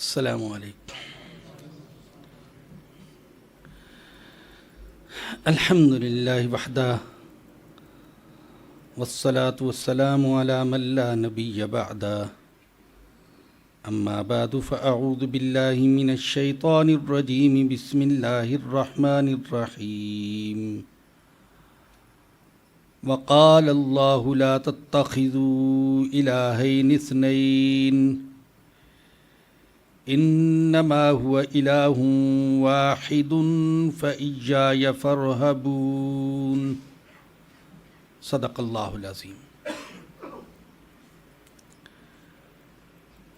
السلام علیکم۔ الحمد للہ وحدہ والصلاة والسلام علی من لا نبی بعدہ، اما بعد فاعوذ باللہ من الشیطان الرجیم، بسم اللہ الرحمن الرحیم۔ وقال اللہ لا تتخذوا الہین اثنین انما هو الہ واحد فإیای فارہبون۔ صدق اللہ العظیم۔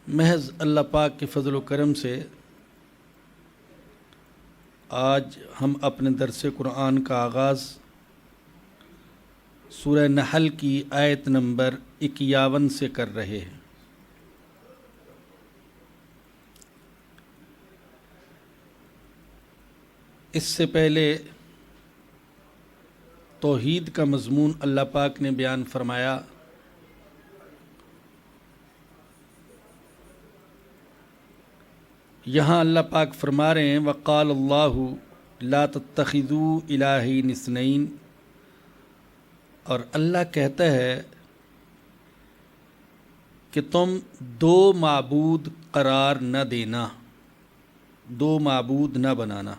محض اللہ پاک کے فضل و کرم سے آج ہم اپنے درس قرآن کا آغاز سورہ نحل کی آیت نمبر 51 سے کر رہے ہیں۔ اس سے پہلے توحید کا مضمون اللہ پاک نے بیان فرمایا۔ یہاں اللہ پاک فرما رہے ہیں وقال اللہ لا تتخذوا الہین اثنین، اور اللہ کہتا ہے کہ تم دو معبود قرار نہ دینا، دو معبود نہ بنانا۔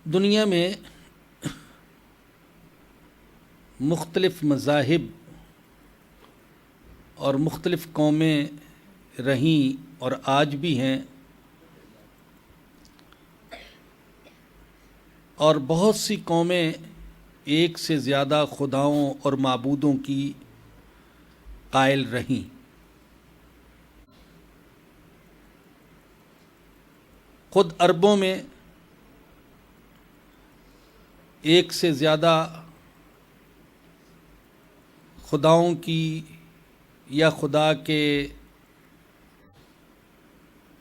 دنیا میں مختلف مذاہب اور مختلف قومیں رہیں اور آج بھی ہیں، اور بہت سی قومیں ایک سے زیادہ خداؤں اور معبودوں کی قائل رہیں۔ خود عربوں میں ایک سے زیادہ خداؤں کی یا خدا کے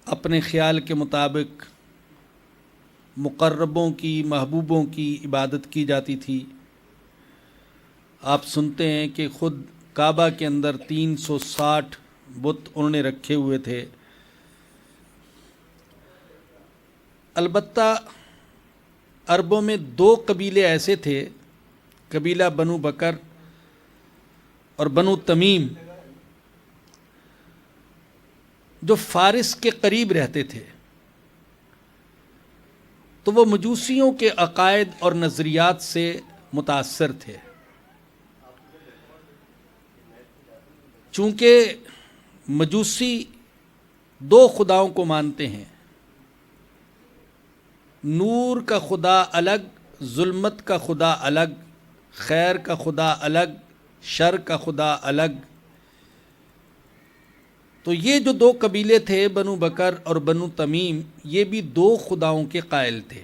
اپنے خیال کے مطابق مقربوں کی، محبوبوں کی عبادت کی جاتی تھی۔ آپ سنتے ہیں کہ خود کعبہ کے اندر 360 بت انہوں نے رکھے ہوئے تھے۔ البتہ عربوں میں دو قبیلے ایسے تھے، قبیلہ بنو بکر اور بنو تمیم، جو فارس کے قریب رہتے تھے، تو وہ مجوسیوں کے عقائد اور نظریات سے متاثر تھے۔ چونکہ مجوسی دو خداؤں کو مانتے ہیں، نور کا خدا الگ، ظلمت کا خدا الگ، خیر کا خدا الگ، شر کا خدا الگ۔ تو یہ جو دو قبیلے تھے بنو بکر اور بنو تمیم، یہ بھی دو خداؤں کے قائل تھے۔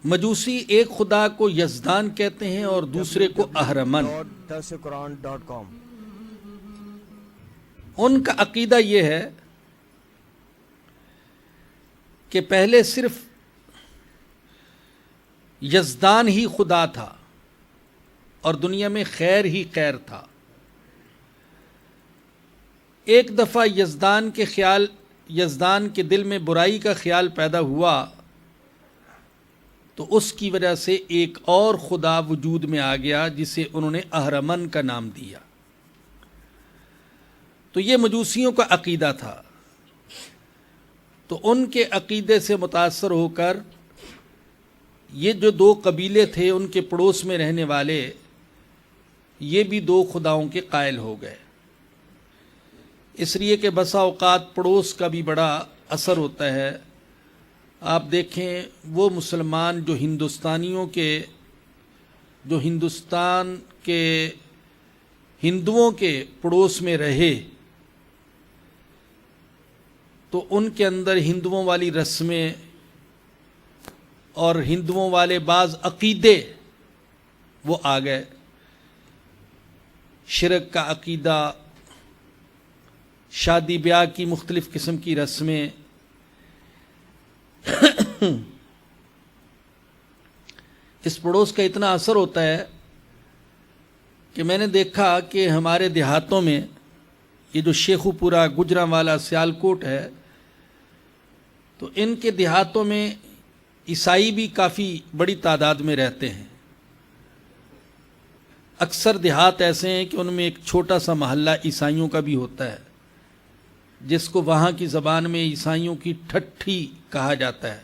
مجوسی ایک خدا کو یزدان کہتے ہیں اور دوسرے کو اہرمن۔ ان کا عقیدہ یہ ہے کہ پہلے صرف یزدان ہی خدا تھا اور دنیا میں خیر ہی خیر تھا۔ ایک دفعہ یزدان کے دل میں برائی کا خیال پیدا ہوا، تو اس کی وجہ سے ایک اور خدا وجود میں آ گیا جسے انہوں نے اہرمن کا نام دیا۔ تو یہ مجوسیوں کا عقیدہ تھا۔ تو ان کے عقیدے سے متاثر ہو کر یہ جو دو قبیلے تھے ان کے پڑوس میں رہنے والے، یہ بھی دو خداؤں کے قائل ہو گئے۔ اس لیے کہ بسا اوقات پڑوس کا بھی بڑا اثر ہوتا ہے۔ آپ دیکھیں وہ مسلمان جو ہندوستان کے ہندوؤں کے پڑوس میں رہے، تو ان کے اندر ہندوؤں والی رسمیں اور ہندوؤں والے بعض عقیدے وہ آ گئے۔ شرک کا عقیدہ، شادی بیاہ کی مختلف قسم کی رسمیں، اس پڑوس کا اتنا اثر ہوتا ہے کہ میں نے دیکھا کہ ہمارے دیہاتوں میں یہ جو شیخو پورہ، گجرانوالا، سیالکوٹ ہے، تو ان کے دیہاتوں میں عیسائی بھی کافی بڑی تعداد میں رہتے ہیں۔ اکثر دیہات ایسے ہیں کہ ان میں ایک چھوٹا سا محلہ عیسائیوں کا بھی ہوتا ہے، جس کو وہاں کی زبان میں عیسائیوں کی ٹھٹھی کہا جاتا ہے۔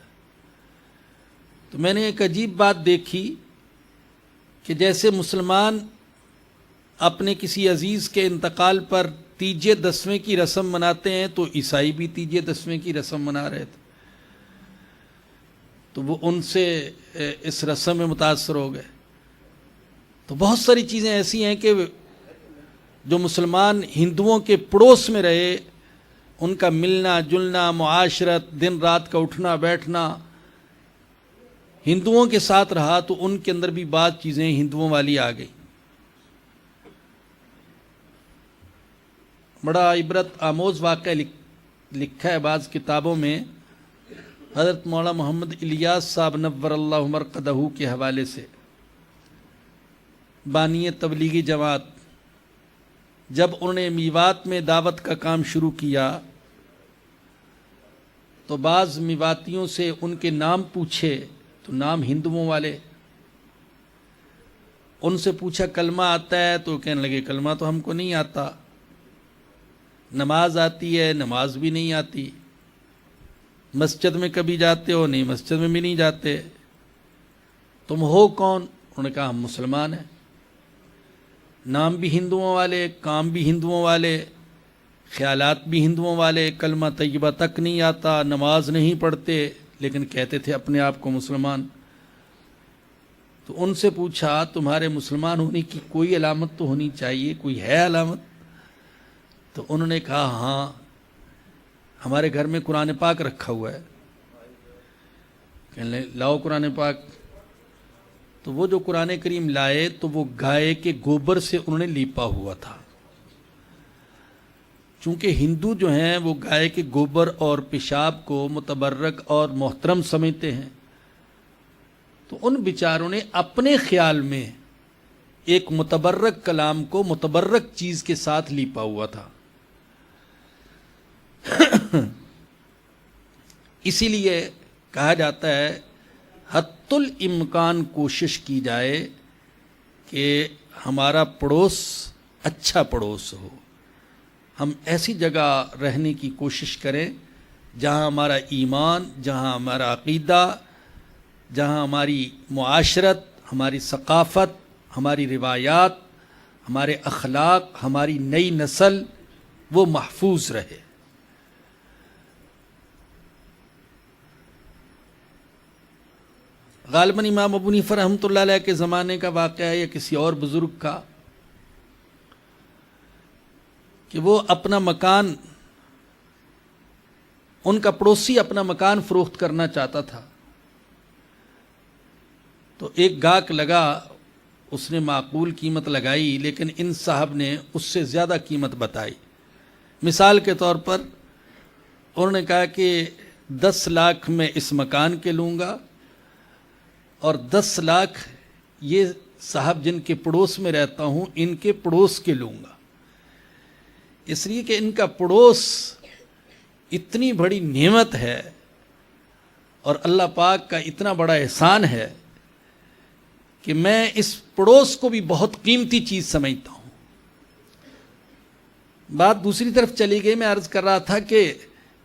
تو میں نے ایک عجیب بات دیکھی کہ جیسے مسلمان اپنے کسی عزیز کے انتقال پر تیجے دسویں کی رسم مناتے ہیں، تو عیسائی بھی تیجے دسویں کی رسم منا رہے تھے۔ تو وہ ان سے اس رسم میں متاثر ہو گئے۔ تو بہت ساری چیزیں ایسی ہیں کہ جو مسلمان ہندوؤں کے پڑوس میں رہے، ان کا ملنا جلنا، معاشرت، دن رات کا اٹھنا بیٹھنا ہندوؤں کے ساتھ رہا، تو ان کے اندر بھی بعض چیزیں ہندوؤں والی آ گئی۔ بڑا عبرت آموز واقعہ لکھا ہے بعض کتابوں میں، حضرت مولانا محمد الیاس صاحب نور اللہ مرقدہ کے حوالے سے۔ بانی تبلیغی جماعت جب انہوں نے میوات میں دعوت کا کام شروع کیا، تو بعض میواتیوں سے ان کے نام پوچھے، تو نام ہندوؤں والے۔ ان سے پوچھا کلمہ آتا ہے؟ تو کہنے لگے کلمہ تو ہم کو نہیں آتا۔ نماز آتی ہے؟ نماز بھی نہیں آتی۔ مسجد میں کبھی جاتے ہو؟ نہیں، مسجد میں بھی نہیں جاتے۔ تم ہو کون؟ انہوں نے کہا ہم مسلمان ہیں۔ نام بھی ہندوؤں والے، کام بھی ہندوؤں والے، خیالات بھی ہندوؤں والے، کلمہ طیبہ تک نہیں آتا، نماز نہیں پڑھتے، لیکن کہتے تھے اپنے آپ کو مسلمان۔ تو ان سے پوچھا تمہارے مسلمان ہونے کی کوئی علامت تو ہونی چاہیے، کوئی ہے علامت؟ تو انہوں نے کہا ہاں، ہمارے گھر میں قرآن پاک رکھا ہوا ہے۔ کہنے لاؤ قرآن پاک۔ تو وہ جو قرآن کریم لائے، تو وہ گائے کے گوبر سے انہوں نے لیپا ہوا تھا۔ چونکہ ہندو جو ہیں وہ گائے کے گوبر اور پیشاب کو متبرک اور محترم سمجھتے ہیں، تو ان بیچاروں نے اپنے خیال میں ایک متبرک کلام کو متبرک چیز کے ساتھ لیپا ہوا تھا۔ اسی لیے کہا جاتا ہے حتی الامکان کوشش کی جائے کہ ہمارا پڑوس اچھا پڑوس ہو۔ ہم ایسی جگہ رہنے کی کوشش کریں جہاں ہمارا ایمان، جہاں ہمارا عقیدہ، جہاں ہماری معاشرت، ہماری ثقافت، ہماری روایات، ہمارے اخلاق، ہماری نئی نسل وہ محفوظ رہے۔ غالباً امام ابو حنیفہ رحمۃ اللہ علیہ کے زمانے کا واقعہ ہے یا کسی اور بزرگ کا، کہ وہ اپنا مکان، ان کا پڑوسی اپنا مکان فروخت کرنا چاہتا تھا۔ تو ایک گاہک لگا، اس نے معقول قیمت لگائی، لیکن ان صاحب نے اس سے زیادہ قیمت بتائی۔ مثال کے طور پر انہوں نے کہا کہ 10 لاکھ میں اس مکان کے لوں گا، اور 10 لاکھ یہ صاحب جن کے پڑوس میں رہتا ہوں ان کے پڑوس کے لوں گا۔ اس لیے کہ ان کا پڑوس اتنی بڑی نعمت ہے اور اللہ پاک کا اتنا بڑا احسان ہے کہ میں اس پڑوس کو بھی بہت قیمتی چیز سمجھتا ہوں۔ بات دوسری طرف چلی گئی، میں عرض کر رہا تھا کہ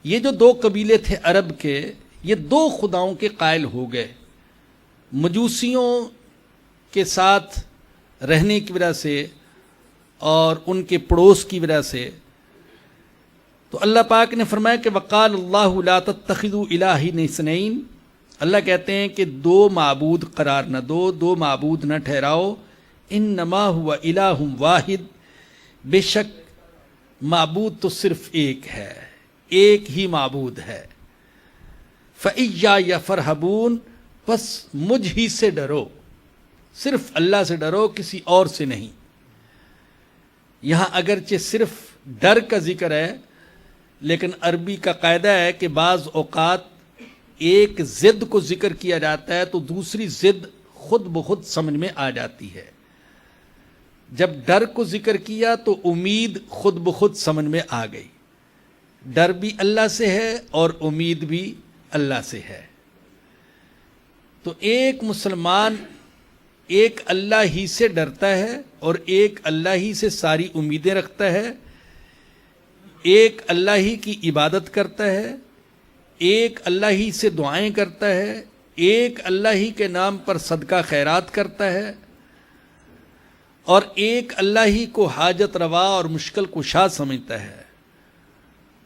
یہ جو 2 قبیلے تھے عرب کے، یہ 2 خداؤں کے قائل ہو گئے، مجوسیوں کے ساتھ رہنے کی وجہ سے اور ان کے پڑوس کی وجہ سے۔ تو اللہ پاک نے فرمایا کہ وقال اللہ لا تتخذوا الہین اثنین، اللہ کہتے ہیں کہ 2 معبود قرار نہ دو، 2 معبود نہ ٹھہراؤ، انما هو الہ واحد، بے شک معبود تو صرف ایک ہے، ایک ہی معبود ہے۔ فَإِيَّايَ فَارْهَبُونَ، بس مجھ ہی سے ڈرو، صرف اللہ سے ڈرو، کسی اور سے نہیں۔ یہاں اگرچہ صرف ڈر کا ذکر ہے، لیکن عربی کا قاعدہ ہے کہ بعض اوقات ایک ضد کو ذکر کیا جاتا ہے تو دوسری ضد خود بخود سمجھ میں آ جاتی ہے۔ جب ڈر کو ذکر کیا تو امید خود بخود سمجھ میں آ گئی۔ ڈر بھی اللہ سے ہے اور امید بھی اللہ سے ہے۔ تو ایک مسلمان ایک اللہ ہی سے ڈرتا ہے اور ایک اللہ ہی سے ساری امیدیں رکھتا ہے، ایک اللہ ہی کی عبادت کرتا ہے، ایک اللہ ہی سے دعائیں کرتا ہے، ایک اللہ ہی کے نام پر صدقہ خیرات کرتا ہے، اور ایک اللہ ہی کو حاجت روا اور مشکل کشا سمجھتا ہے،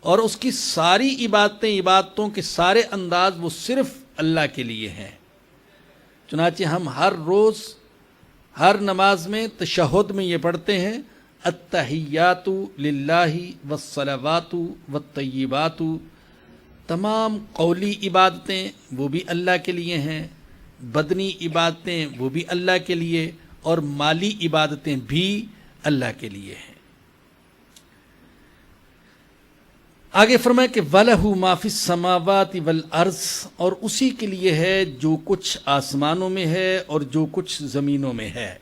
اور اس کی ساری عبادتوں کے سارے انداز وہ صرف اللہ کے لیے ہیں۔ چنانچہ ہم ہر روز ہر نماز میں تشہد میں یہ پڑھتے ہیں، التحیات للہ والصلوات والطیبات، تمام قولی عبادتیں وہ بھی اللہ کے لیے ہیں، بدنی عبادتیں وہ بھی اللہ کے لیے، اور مالی عبادتیں بھی اللہ کے لیے ہیں۔ آگے فرمایا کہ وَلَهُ مَا فِي السَّمَاوَاتِ وَالْأَرْضِ، اور اسی کے لیے ہے جو کچھ آسمانوں میں ہے اور جو کچھ زمینوں میں ہے۔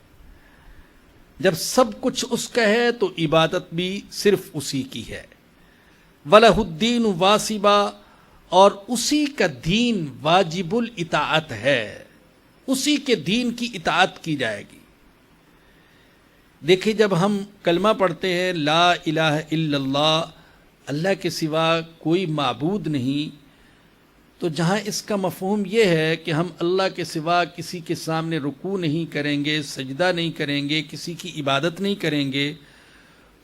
جب سب کچھ اس کا ہے تو عبادت بھی صرف اسی کی ہے۔ وَلَهُ الدِّينُ وَاسِبًا، اور اسی کا دین واجب الاطاعت ہے، اسی کے دین کی اطاعت کی جائے گی۔ دیکھیں، جب ہم کلمہ پڑھتے ہیں لا الہ الا اللہ، اللہ کے سوا کوئی معبود نہیں، تو جہاں اس کا مفہوم یہ ہے کہ ہم اللہ کے سوا کسی کے سامنے رکوع نہیں کریں گے، سجدہ نہیں کریں گے، کسی کی عبادت نہیں کریں گے،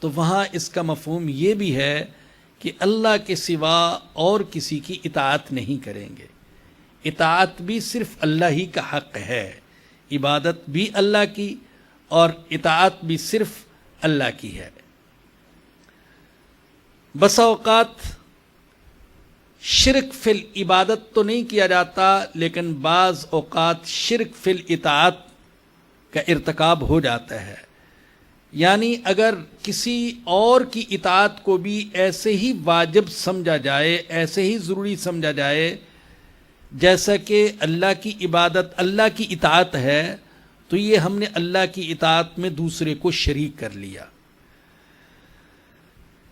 تو وہاں اس کا مفہوم یہ بھی ہے کہ اللہ کے سوا اور کسی کی اطاعت نہیں کریں گے۔ اطاعت بھی صرف اللہ ہی کا حق ہے، عبادت بھی اللہ کی اور اطاعت بھی صرف اللہ کی ہے۔ بسا اوقات شرک فی العبادت تو نہیں کیا جاتا، لیکن بعض اوقات شرک فی الاطاعت کا ارتکاب ہو جاتا ہے۔ یعنی اگر کسی اور کی اطاعت کو بھی ایسے ہی واجب سمجھا جائے، ایسے ہی ضروری سمجھا جائے جیسا کہ اللہ کی عبادت اللہ کی اطاعت ہے، تو یہ ہم نے اللہ کی اطاعت میں دوسرے کو شریک کر لیا۔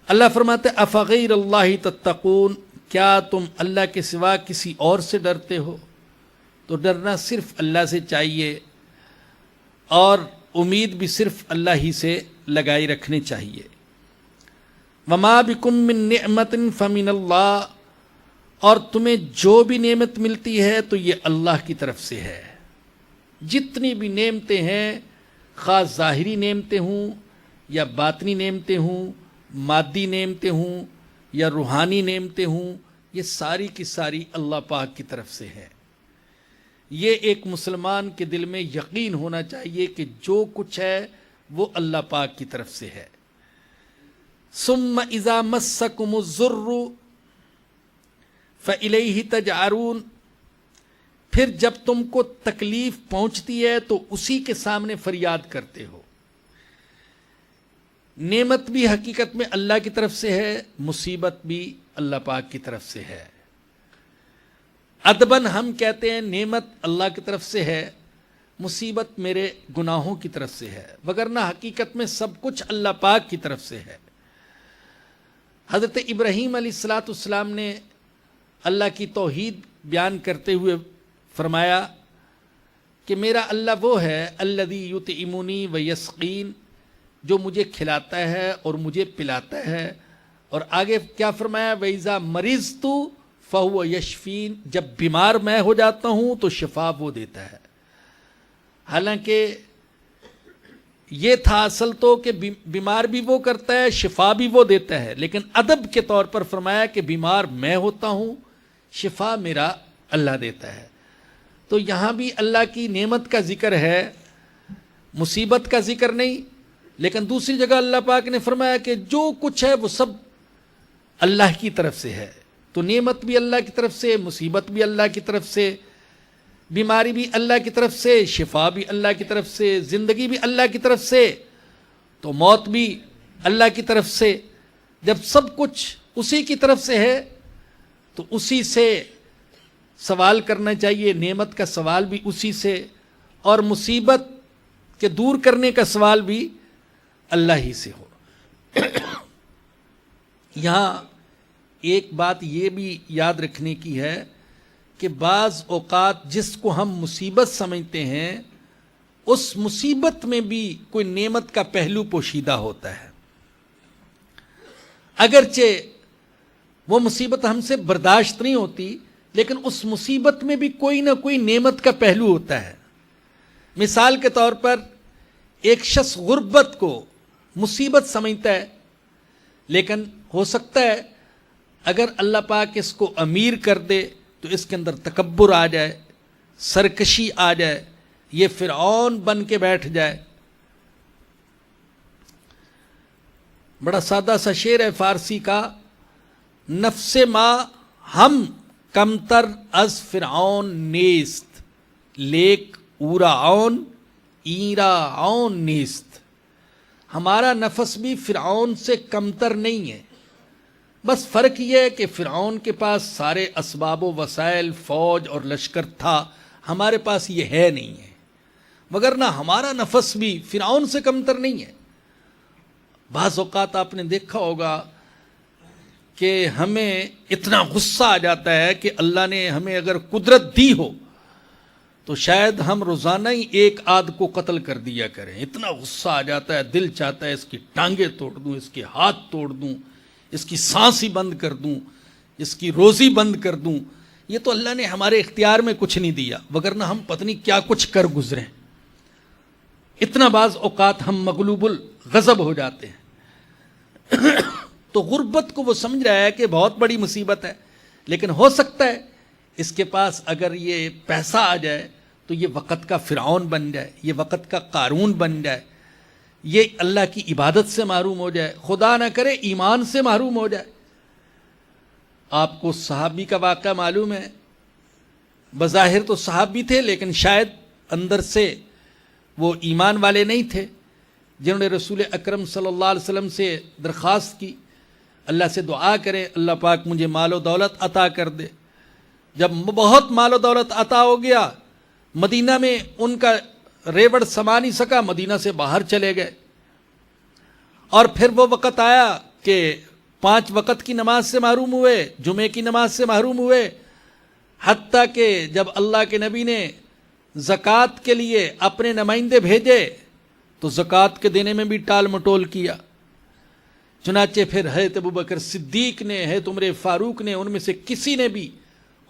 اللہ فرماتے افغیر اللہ تتقون، کیا تم اللہ کے سوا کسی اور سے ڈرتے ہو؟ تو ڈرنا صرف اللہ سے چاہیے، اور امید بھی صرف اللہ ہی سے لگائی رکھنی چاہیے۔ وما بکم من نعمت فمن اللہ، اور تمہیں جو بھی نعمت ملتی ہے تو یہ اللہ کی طرف سے ہے۔ جتنی بھی نعمتیں ہیں، خاص ظاہری نعمتیں ہوں یا باطنی نعمتیں ہوں، مادی نعمتیں ہوں یا روحانی نعمتیں ہوں، یہ ساری کی ساری اللہ پاک کی طرف سے ہے۔ یہ ایک مسلمان کے دل میں یقین ہونا چاہیے کہ جو کچھ ہے وہ اللہ پاک کی طرف سے ہے۔ ثم اذا مسکم الضر فالیہ تجأرون، پھر جب تم کو تکلیف پہنچتی ہے تو اسی کے سامنے فریاد کرتے ہو۔ نعمت بھی حقیقت میں اللہ کی طرف سے ہے، مصیبت بھی اللہ پاک کی طرف سے ہے۔ ادباً ہم کہتے ہیں نعمت اللہ کی طرف سے ہے، مصیبت میرے گناہوں کی طرف سے ہے، وگرنہ حقیقت میں سب کچھ اللہ پاک کی طرف سے ہے۔ حضرت ابراہیم علیہ السلام نے اللہ کی توحید بیان کرتے ہوئے فرمایا کہ میرا اللہ وہ ہے الذی یطعمنی ویسقین، جو مجھے کھلاتا ہے اور مجھے پلاتا ہے، اور آگے کیا فرمایا وَإِذَا مَرِضْتُ فَهُوَ يَشْفِينِ، جب بیمار میں ہو جاتا ہوں تو شفا وہ دیتا ہے۔ حالانکہ یہ تھا اصل تو کہ بیمار بھی وہ کرتا ہے، شفا بھی وہ دیتا ہے، لیکن ادب کے طور پر فرمایا کہ بیمار میں ہوتا ہوں، شفا میرا اللہ دیتا ہے۔ تو یہاں بھی اللہ کی نعمت کا ذکر ہے، مصیبت کا ذکر نہیں، لیکن دوسری جگہ اللہ پاک نے فرمایا کہ جو کچھ ہے وہ سب اللہ کی طرف سے ہے۔ تو نعمت بھی اللہ کی طرف سے، مصیبت بھی اللہ کی طرف سے، بیماری بھی اللہ کی طرف سے، شفا بھی اللہ کی طرف سے، زندگی بھی اللہ کی طرف سے، تو موت بھی اللہ کی طرف سے۔ جب سب کچھ اسی کی طرف سے ہے تو اسی سے سوال کرنا چاہیے، نعمت کا سوال بھی اسی سے، اور مصیبت کے دور کرنے کا سوال بھی اللہ ہی سے ہو۔ یہاں ایک بات یہ بھی یاد رکھنے کی ہے کہ بعض اوقات جس کو ہم مصیبت سمجھتے ہیں اس مصیبت میں بھی کوئی نعمت کا پہلو پوشیدہ ہوتا ہے، اگرچہ وہ مصیبت ہم سے برداشت نہیں ہوتی، لیکن اس مصیبت میں بھی کوئی نہ کوئی نعمت کا پہلو ہوتا ہے۔ مثال کے طور پر ایک شخص غربت کو مصیبت سمجھتا ہے، لیکن ہو سکتا ہے اگر اللہ پاک اس کو امیر کر دے تو اس کے اندر تکبر آ جائے، سرکشی آ جائے، یہ فرعون بن کے بیٹھ جائے۔ بڑا سادہ سا شعر ہے فارسی کا، نفس ما ہم کمتر از فرعون نیست، لیک اورا عون ایرا عون نیست۔ ہمارا نفس بھی فرعون سے کمتر نہیں ہے، بس فرق یہ ہے کہ فرعون کے پاس سارے اسباب و وسائل، فوج اور لشکر تھا، ہمارے پاس یہ ہے نہیں ہے، مگر نہ ہمارا نفس بھی فرعون سے کمتر نہیں ہے۔ بعض اوقات آپ نے دیکھا ہوگا کہ ہمیں اتنا غصہ آ جاتا ہے کہ اللہ نے ہمیں اگر قدرت دی ہو تو شاید ہم روزانہ ہی ایک آدھ کو قتل کر دیا کریں، اتنا غصہ آ جاتا ہے، دل چاہتا ہے اس کی ٹانگیں توڑ دوں، اس کے ہاتھ توڑ دوں، اس کی سانس ہی بند کر دوں، اس کی روزی بند کر دوں۔ یہ تو اللہ نے ہمارے اختیار میں کچھ نہیں دیا، وگرنہ ہم پتہ نہیں کیا کچھ کر گزریں۔ اتنا بعض اوقات ہم مغلوب الغضب ہو جاتے ہیں۔ تو غربت کو وہ سمجھ رہا ہے کہ بہت بڑی مصیبت ہے، لیکن ہو سکتا ہے اس کے پاس اگر یہ پیسہ آ جائے تو یہ وقت کا فرعون بن جائے، یہ وقت کا قارون بن جائے، یہ اللہ کی عبادت سے محروم ہو جائے، خدا نہ کرے ایمان سے محروم ہو جائے۔ آپ کو صحابی کا واقعہ معلوم ہے، بظاہر تو صحابی تھے لیکن شاید اندر سے وہ ایمان والے نہیں تھے، جنہوں نے رسول اکرم صلی اللہ علیہ وسلم سے درخواست کی، اللہ سے دعا کرے اللہ پاک مجھے مال و دولت عطا کر دے۔ جب بہت مال و دولت عطا ہو گیا، مدینہ میں ان کا ریوڑ سما نہیں سکا، مدینہ سے باہر چلے گئے، اور پھر وہ وقت آیا کہ 5 وقت کی نماز سے محروم ہوئے، جمعے کی نماز سے محروم ہوئے، حتیٰ کہ جب اللہ کے نبی نے زکوٰۃ کے لیے اپنے نمائندے بھیجے تو زکوٰۃ کے دینے میں بھی ٹال مٹول کیا۔ چنانچہ پھر حضرت ابوبکر صدیق نے، حضرت عمر فاروق نے، ان میں سے کسی نے بھی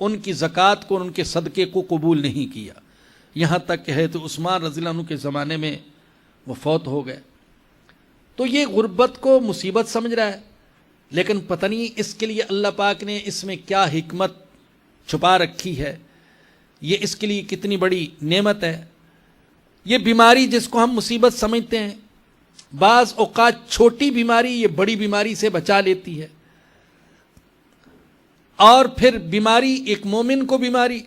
ان کی زکوٰۃ کو، ان کے صدقے کو قبول نہیں کیا، یہاں تک کہ حضرت عثمان رضی اللہ عنہ کے زمانے میں وہ فوت ہو گئے۔ تو یہ غربت کو مصیبت سمجھ رہا ہے، لیکن پتہ نہیں اس کے لیے اللہ پاک نے اس میں کیا حکمت چھپا رکھی ہے، یہ اس کے لیے کتنی بڑی نعمت ہے۔ یہ بیماری جس کو ہم مصیبت سمجھتے ہیں، بعض اوقات چھوٹی بیماری یہ بڑی بیماری سے بچا لیتی ہے، اور پھر بیماری ایک مومن کو بیماری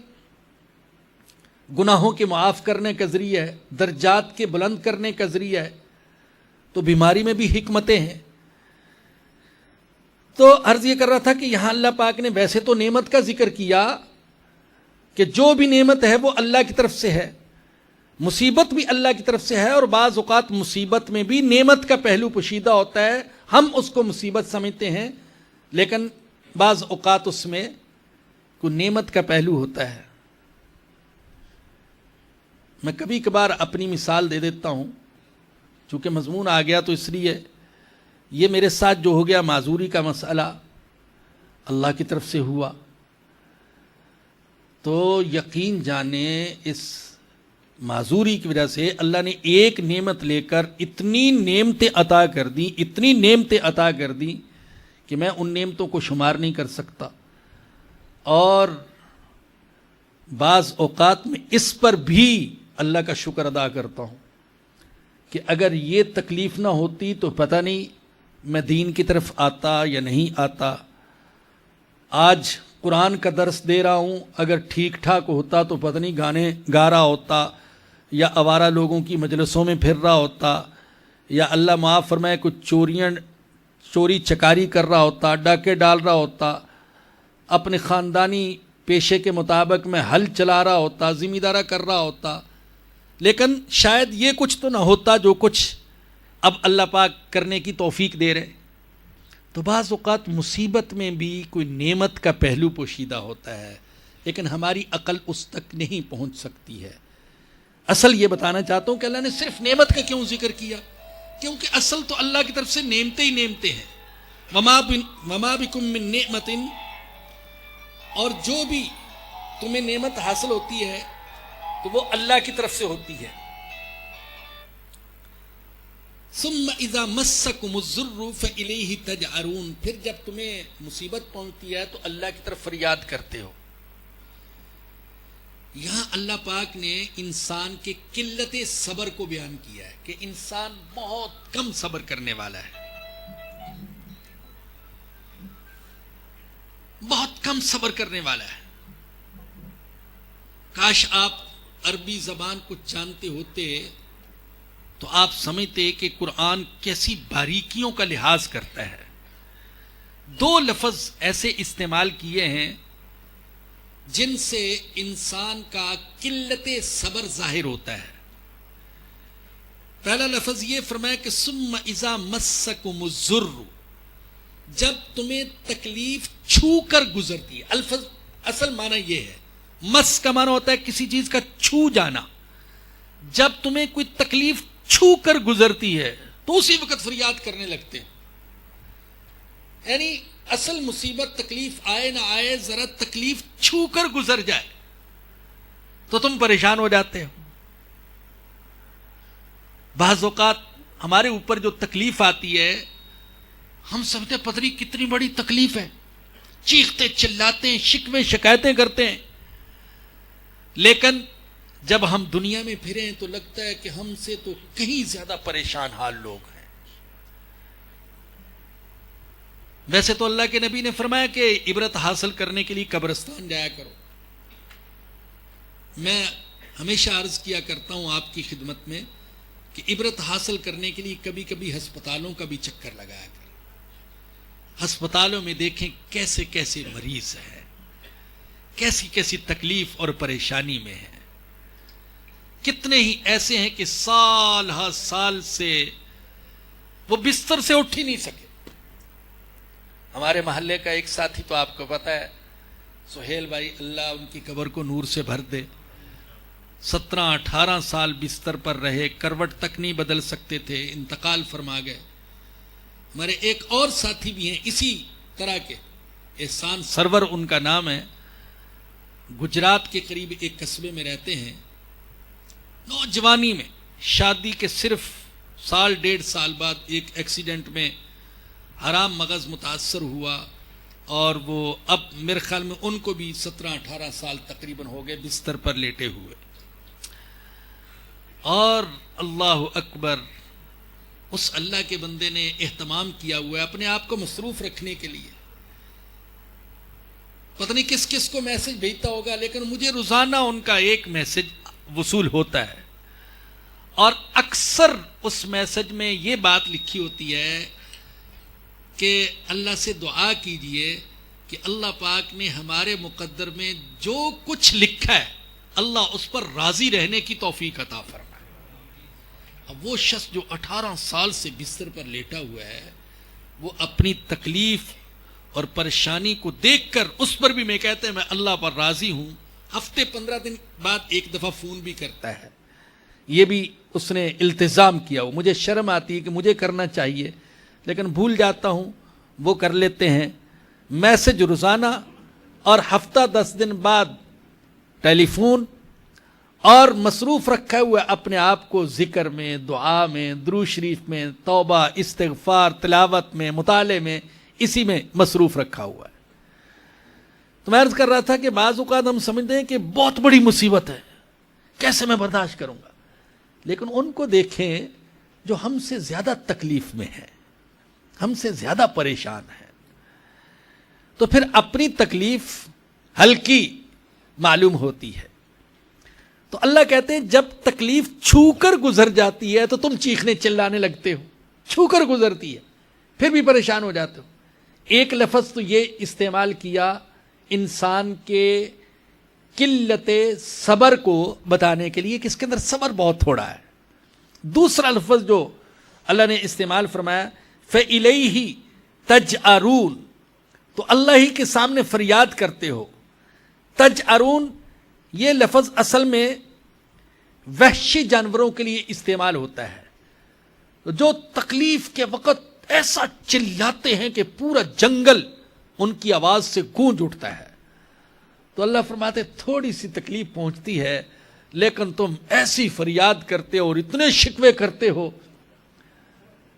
گناہوں کے معاف کرنے کا ذریعہ ہے، درجات کے بلند کرنے کا ذریعہ ہے، تو بیماری میں بھی حکمتیں ہیں۔ تو عرض یہ کر رہا تھا کہ یہاں اللہ پاک نے ویسے تو نعمت کا ذکر کیا کہ جو بھی نعمت ہے وہ اللہ کی طرف سے ہے، مصیبت بھی اللہ کی طرف سے ہے، اور بعض اوقات مصیبت میں بھی نعمت کا پہلو پوشیدہ ہوتا ہے، ہم اس کو مصیبت سمجھتے ہیں، لیکن بعض اوقات اس میں کوئی نعمت کا پہلو ہوتا ہے۔ میں کبھی کبھار اپنی مثال دے دیتا ہوں، چونکہ مضمون آ گیا تو اس لیے یہ میرے ساتھ جو ہو گیا معذوری کا مسئلہ اللہ کی طرف سے ہوا، تو یقین جانیں اس معذوری کی وجہ سے اللہ نے ایک نعمت لے کر اتنی نعمتیں عطا کر دیں، اتنی نعمتیں عطا کر دیں کہ میں ان نعمتوں کو شمار نہیں کر سکتا، اور بعض اوقات میں اس پر بھی اللہ کا شکر ادا کرتا ہوں کہ اگر یہ تکلیف نہ ہوتی تو پتہ نہیں میں دین کی طرف آتا یا نہیں آتا۔ آج قرآن کا درس دے رہا ہوں، اگر ٹھیک ٹھاک ہوتا تو پتہ نہیں گانے گا رہا ہوتا، یا آوارہ لوگوں کی مجلسوں میں پھر رہا ہوتا، یا اللہ معاف فرمائے کچھ چوری چکاری کر رہا ہوتا، ڈاکے ڈال رہا ہوتا، اپنے خاندانی پیشے کے مطابق میں ہل چلا رہا ہوتا، ذمہ دارہ کر رہا ہوتا، لیکن شاید یہ کچھ تو نہ ہوتا جو کچھ اب اللہ پاک کرنے کی توفیق دے رہے. تو بعض اوقات مصیبت میں بھی کوئی نعمت کا پہلو پوشیدہ ہوتا ہے، لیکن ہماری عقل اس تک نہیں پہنچ سکتی ہے. اصل یہ بتانا چاہتا ہوں کہ اللہ نے صرف نعمت کا کیوں ذکر کیا، کیونکہ اصل تو اللہ کی طرف سے نعمتیں ہی نعمتیں ہیں. وما بکم من نعمت، اور جو بھی تمہیں نعمت حاصل ہوتی ہے تو وہ اللہ کی طرف سے ہوتی ہے. ثم اذا مسکم الضر فالیہ تجأرون، پھر جب تمہیں مصیبت پہنچتی ہے تو اللہ کی طرف فریاد کرتے ہو. یہاں اللہ پاک نے انسان کے قلت صبر کو بیان کیا ہے کہ انسان بہت کم صبر کرنے والا ہے، بہت کم صبر کرنے والا ہے. کاش آپ عربی زبان کو جانتے ہوتے تو آپ سمجھتے کہ قرآن کیسی باریکیوں کا لحاظ کرتا ہے. 2 لفظ ایسے استعمال کیے ہیں جن سے انسان کا قلت صبر ظاہر ہوتا ہے. پہلا لفظ یہ فرمایا کہ ثم اذا مسکم الضر، جب تمہیں تکلیف چھو کر گزرتی ہے. الفظ اصل معنی یہ ہے، مس کا معنی ہوتا ہے کسی چیز کا چھو جانا. جب تمہیں کوئی تکلیف چھو کر گزرتی ہے تو اسی وقت فریاد کرنے لگتے ہیں. یعنی اصل مصیبت تکلیف آئے نہ آئے، ذرا تکلیف چھو کر گزر جائے تو تم پریشان ہو جاتے ہو. بعض اوقات ہمارے اوپر جو تکلیف آتی ہے ہم سمجھتے پتہ نہیں کتنی بڑی تکلیف ہے، چیختے چلاتے ہیں، شکوے شکایتیں کرتے ہیں، لیکن جب ہم دنیا میں پھریں تو لگتا ہے کہ ہم سے تو کہیں زیادہ پریشان حال لوگ ہیں. ویسے تو اللہ کے نبی نے فرمایا کہ عبرت حاصل کرنے کے لیے قبرستان جایا کرو. میں ہمیشہ عرض کیا کرتا ہوں آپ کی خدمت میں کہ عبرت حاصل کرنے کے لیے کبھی کبھی ہسپتالوں کا بھی چکر لگایا کرو. ہسپتالوں میں دیکھیں کیسے کیسے مریض ہیں، کیسی کیسی تکلیف اور پریشانی میں ہیں. کتنے ہی ایسے ہیں کہ سال ہر سال سے وہ بستر سے اٹھ ہی نہیں سکے. ہمارے محلے کا ایک ساتھی تو آپ کو پتا ہے، سہیل بھائی، اللہ ان کی قبر کو نور سے بھر دے، 17-18 سال بستر پر رہے، کروٹ تک نہیں بدل سکتے تھے، انتقال فرما گئے. ہمارے ایک اور ساتھی بھی ہیں اسی طرح کے، احسان سرور ان کا نام ہے، گجرات کے قریب ایک قصبے میں رہتے ہیں. نوجوانی میں شادی کے صرف 1.5 سال بعد ایک ایکسیڈنٹ میں حرام مغز متاثر ہوا، اور وہ اب میرے خیال میں ان کو بھی 17-18 سال تقریباً ہو گئے بستر پر لیٹے ہوئے. اور اللہ اکبر، اس اللہ کے بندے نے اہتمام کیا ہوا ہے اپنے آپ کو مصروف رکھنے کے لیے. پتہ نہیں کس کس کو میسج بھیجتا ہوگا، لیکن مجھے روزانہ ان کا ایک میسج وصول ہوتا ہے، اور اکثر اس میسج میں یہ بات لکھی ہوتی ہے کہ اللہ سے دعا کیجئے کہ اللہ پاک نے ہمارے مقدر میں جو کچھ لکھا ہے اللہ اس پر راضی رہنے کی توفیق عطا فرمائے. اب وہ شخص جو 18 سال سے بستر پر لیٹا ہوا ہے، وہ اپنی تکلیف اور پریشانی کو دیکھ کر اس پر بھی میں کہتے ہیں میں اللہ پر راضی ہوں. ہفتے 15 دن بعد ایک دفعہ فون بھی کرتا ہے. یہ بھی اس نے التزام کیا ہو. مجھے شرم آتی ہے کہ مجھے کرنا چاہیے لیکن بھول جاتا ہوں، وہ کر لیتے ہیں. میسج روزانہ، اور ہفتہ 10 دن بعد ٹیلی فون، اور مصروف رکھا ہوا اپنے آپ کو ذکر میں، دعا میں، درود شریف میں، توبہ، استغفار، تلاوت میں، مطالعے میں، اسی میں مصروف رکھا ہوا ہے. تو میں عرض کر رہا تھا کہ بعض اوقات ہم سمجھتے ہیں کہ بہت بڑی مصیبت ہے، کیسے میں برداشت کروں گا، لیکن ان کو دیکھیں جو ہم سے زیادہ تکلیف میں ہیں، ہم سے زیادہ پریشان ہیں. تو پھر اپنی تکلیف ہلکی معلوم ہوتی ہے. تو اللہ کہتے ہیں جب تکلیف چھو کر گزر جاتی ہے تو تم چیخنے چلانے لگتے ہو. چھو کر گزرتی ہے پھر بھی پریشان ہو جاتے ہو. ایک لفظ تو یہ استعمال کیا انسان کے قلت صبر کو بتانے کے لیے کہ اس کے اندر صبر بہت تھوڑا ہے. دوسرا لفظ جو اللہ نے استعمال فرمایا فَإِلَيْهِ تَجْأَرُونَ، تو اللہ ہی کے سامنے فریاد کرتے ہو. تجأرون یہ لفظ اصل میں وحشی جانوروں کے لیے استعمال ہوتا ہے، جو تکلیف کے وقت ایسا چلاتے ہیں کہ پورا جنگل ان کی آواز سے گونج اٹھتا ہے. تو اللہ فرماتے تھوڑی سی تکلیف پہنچتی ہے لیکن تم ایسی فریاد کرتے ہو اور اتنے شکوے کرتے ہو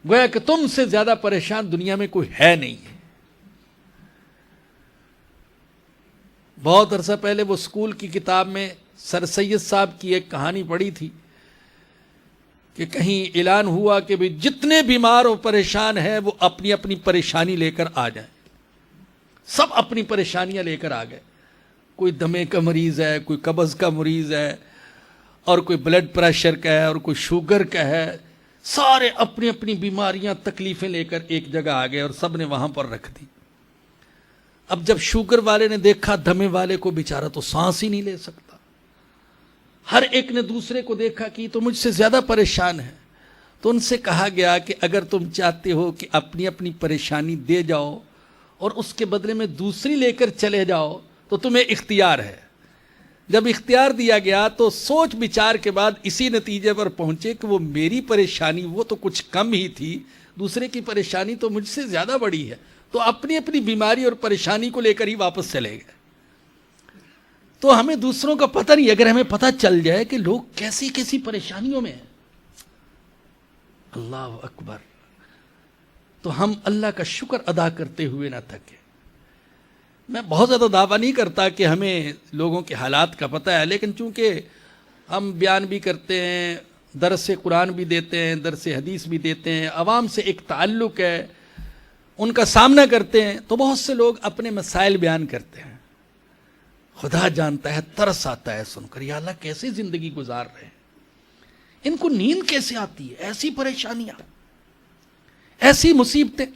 گویا کہ تم سے زیادہ پریشان دنیا میں کوئی ہے نہیں ہے. بہت عرصہ پہلے وہ اسکول کی کتاب میں سر سید صاحب کی ایک کہانی پڑھی تھی کہ کہیں اعلان ہوا کہ بھی جتنے بیمار و پریشان ہیں وہ اپنی اپنی پریشانی لے کر آ جائیں. سب اپنی پریشانیاں لے کر آ گئے. کوئی دمے کا مریض ہے، کوئی قبض کا مریض ہے، اور کوئی بلڈ پریشر کا ہے، اور کوئی شوگر کا ہے. سارے اپنی اپنی بیماریاں تکلیفیں لے کر ایک جگہ آ گئے اور سب نے وہاں پر رکھ دی. اب جب شوگر والے نے دیکھا دمے والے کو بیچارہ تو سانس ہی نہیں لے سکتا، ہر ایک نے دوسرے کو دیکھا کہ تو مجھ سے زیادہ پریشان ہے. تو ان سے کہا گیا کہ اگر تم چاہتے ہو کہ اپنی اپنی پریشانی دے جاؤ اور اس کے بدلے میں دوسری لے کر چلے جاؤ تو تمہیں اختیار ہے. جب اختیار دیا گیا تو سوچ بچار کے بعد اسی نتیجے پر پہنچے کہ وہ میری پریشانی وہ تو کچھ کم ہی تھی، دوسرے کی پریشانی تو مجھ سے زیادہ بڑی ہے. تو اپنی اپنی بیماری اور پریشانی کو لے کر ہی واپس چلے گئے. تو ہمیں دوسروں کا پتہ نہیں، اگر ہمیں پتہ چل جائے کہ لوگ کیسی کیسی پریشانیوں میں ہیں، اللہ اکبر، تو ہم اللہ کا شکر ادا کرتے ہوئے نہ تھکے. میں بہت زیادہ دعویٰ نہیں کرتا کہ ہمیں لوگوں کے حالات کا پتہ ہے، لیکن چونکہ ہم بیان بھی کرتے ہیں، درس قرآن بھی دیتے ہیں، درس حدیث بھی دیتے ہیں، عوام سے ایک تعلق ہے، ان کا سامنا کرتے ہیں، تو بہت سے لوگ اپنے مسائل بیان کرتے ہیں. خدا جانتا ہے ترس آتا ہے سن کر، یا اللہ کیسے زندگی گزار رہے ہیں، ان کو نیند کیسے آتی ہے، ایسی پریشانیاں، ایسی مصیبتیں.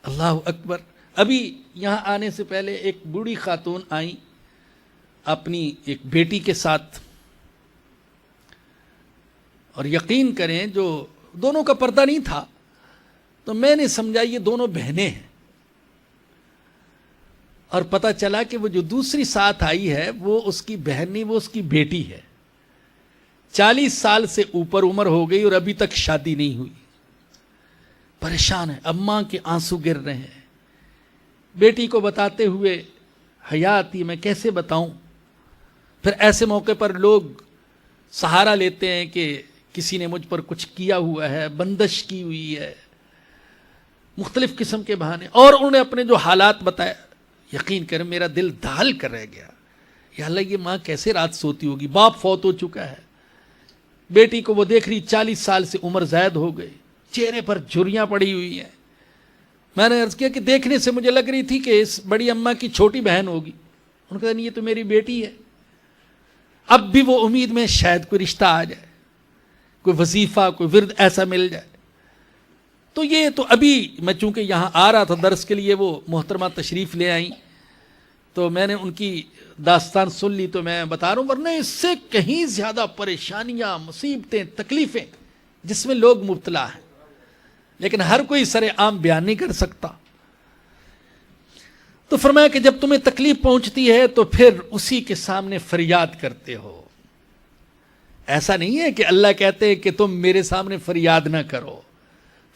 اللہ اکبر. ابھی یہاں آنے سے پہلے ایک بوڑھی خاتون آئیں اپنی ایک بیٹی کے ساتھ، اور یقین کریں جو دونوں کا پردہ نہیں تھا تو میں نے سمجھا یہ دونوں بہنیں ہیں، اور پتہ چلا کہ وہ جو دوسری ساتھ آئی ہے وہ اس کی بہن نہیں، وہ اس کی بیٹی ہے. 40 سال سے اوپر عمر ہو گئی اور ابھی تک شادی نہیں ہوئی. پریشان ہے، اماں کے آنسو گر رہے ہیں. بیٹی کو بتاتے ہوئے حیا آتی، میں کیسے بتاؤں. پھر ایسے موقع پر لوگ سہارا لیتے ہیں کہ کسی نے مجھ پر کچھ کیا ہوا ہے، بندش کی ہوئی ہے، مختلف قسم کے بہانے، اور انہوں نے اپنے جو حالات بتائے. یقین کریں میرا دل دھال کر رہ گیا. یا اللہ یہ ماں کیسے رات سوتی ہوگی، باپ فوت ہو چکا ہے، بیٹی کو وہ دیکھ رہی 40 سال سے عمر زائد ہو گئی، چہرے پر جھریاں پڑی ہوئی ہیں. میں نے عرض کیا کہ دیکھنے سے مجھے لگ رہی تھی کہ اس بڑی اماں کی چھوٹی بہن ہوگی. انہوں نے کہا نہیں یہ تو میری بیٹی ہے. اب بھی وہ امید میں شاید کوئی رشتہ آ جائے، کوئی وظیفہ، کوئی ورد ایسا مل جائے. تو یہ تو ابھی میں چونکہ یہاں آ رہا تھا درس کے لیے، وہ محترمہ تشریف لے آئیں تو میں نے ان کی داستان سن لی تو میں بتا رہا ہوں، ورنہ اس سے کہیں زیادہ پریشانیاں، مصیبتیں، تکلیفیں جس میں لوگ مبتلا ہیں، لیکن ہر کوئی سر عام بیان نہیں کر سکتا. تو فرمایا کہ جب تمہیں تکلیف پہنچتی ہے تو پھر اسی کے سامنے فریاد کرتے ہو. ایسا نہیں ہے کہ اللہ کہتے ہیں کہ تم میرے سامنے فریاد نہ کرو،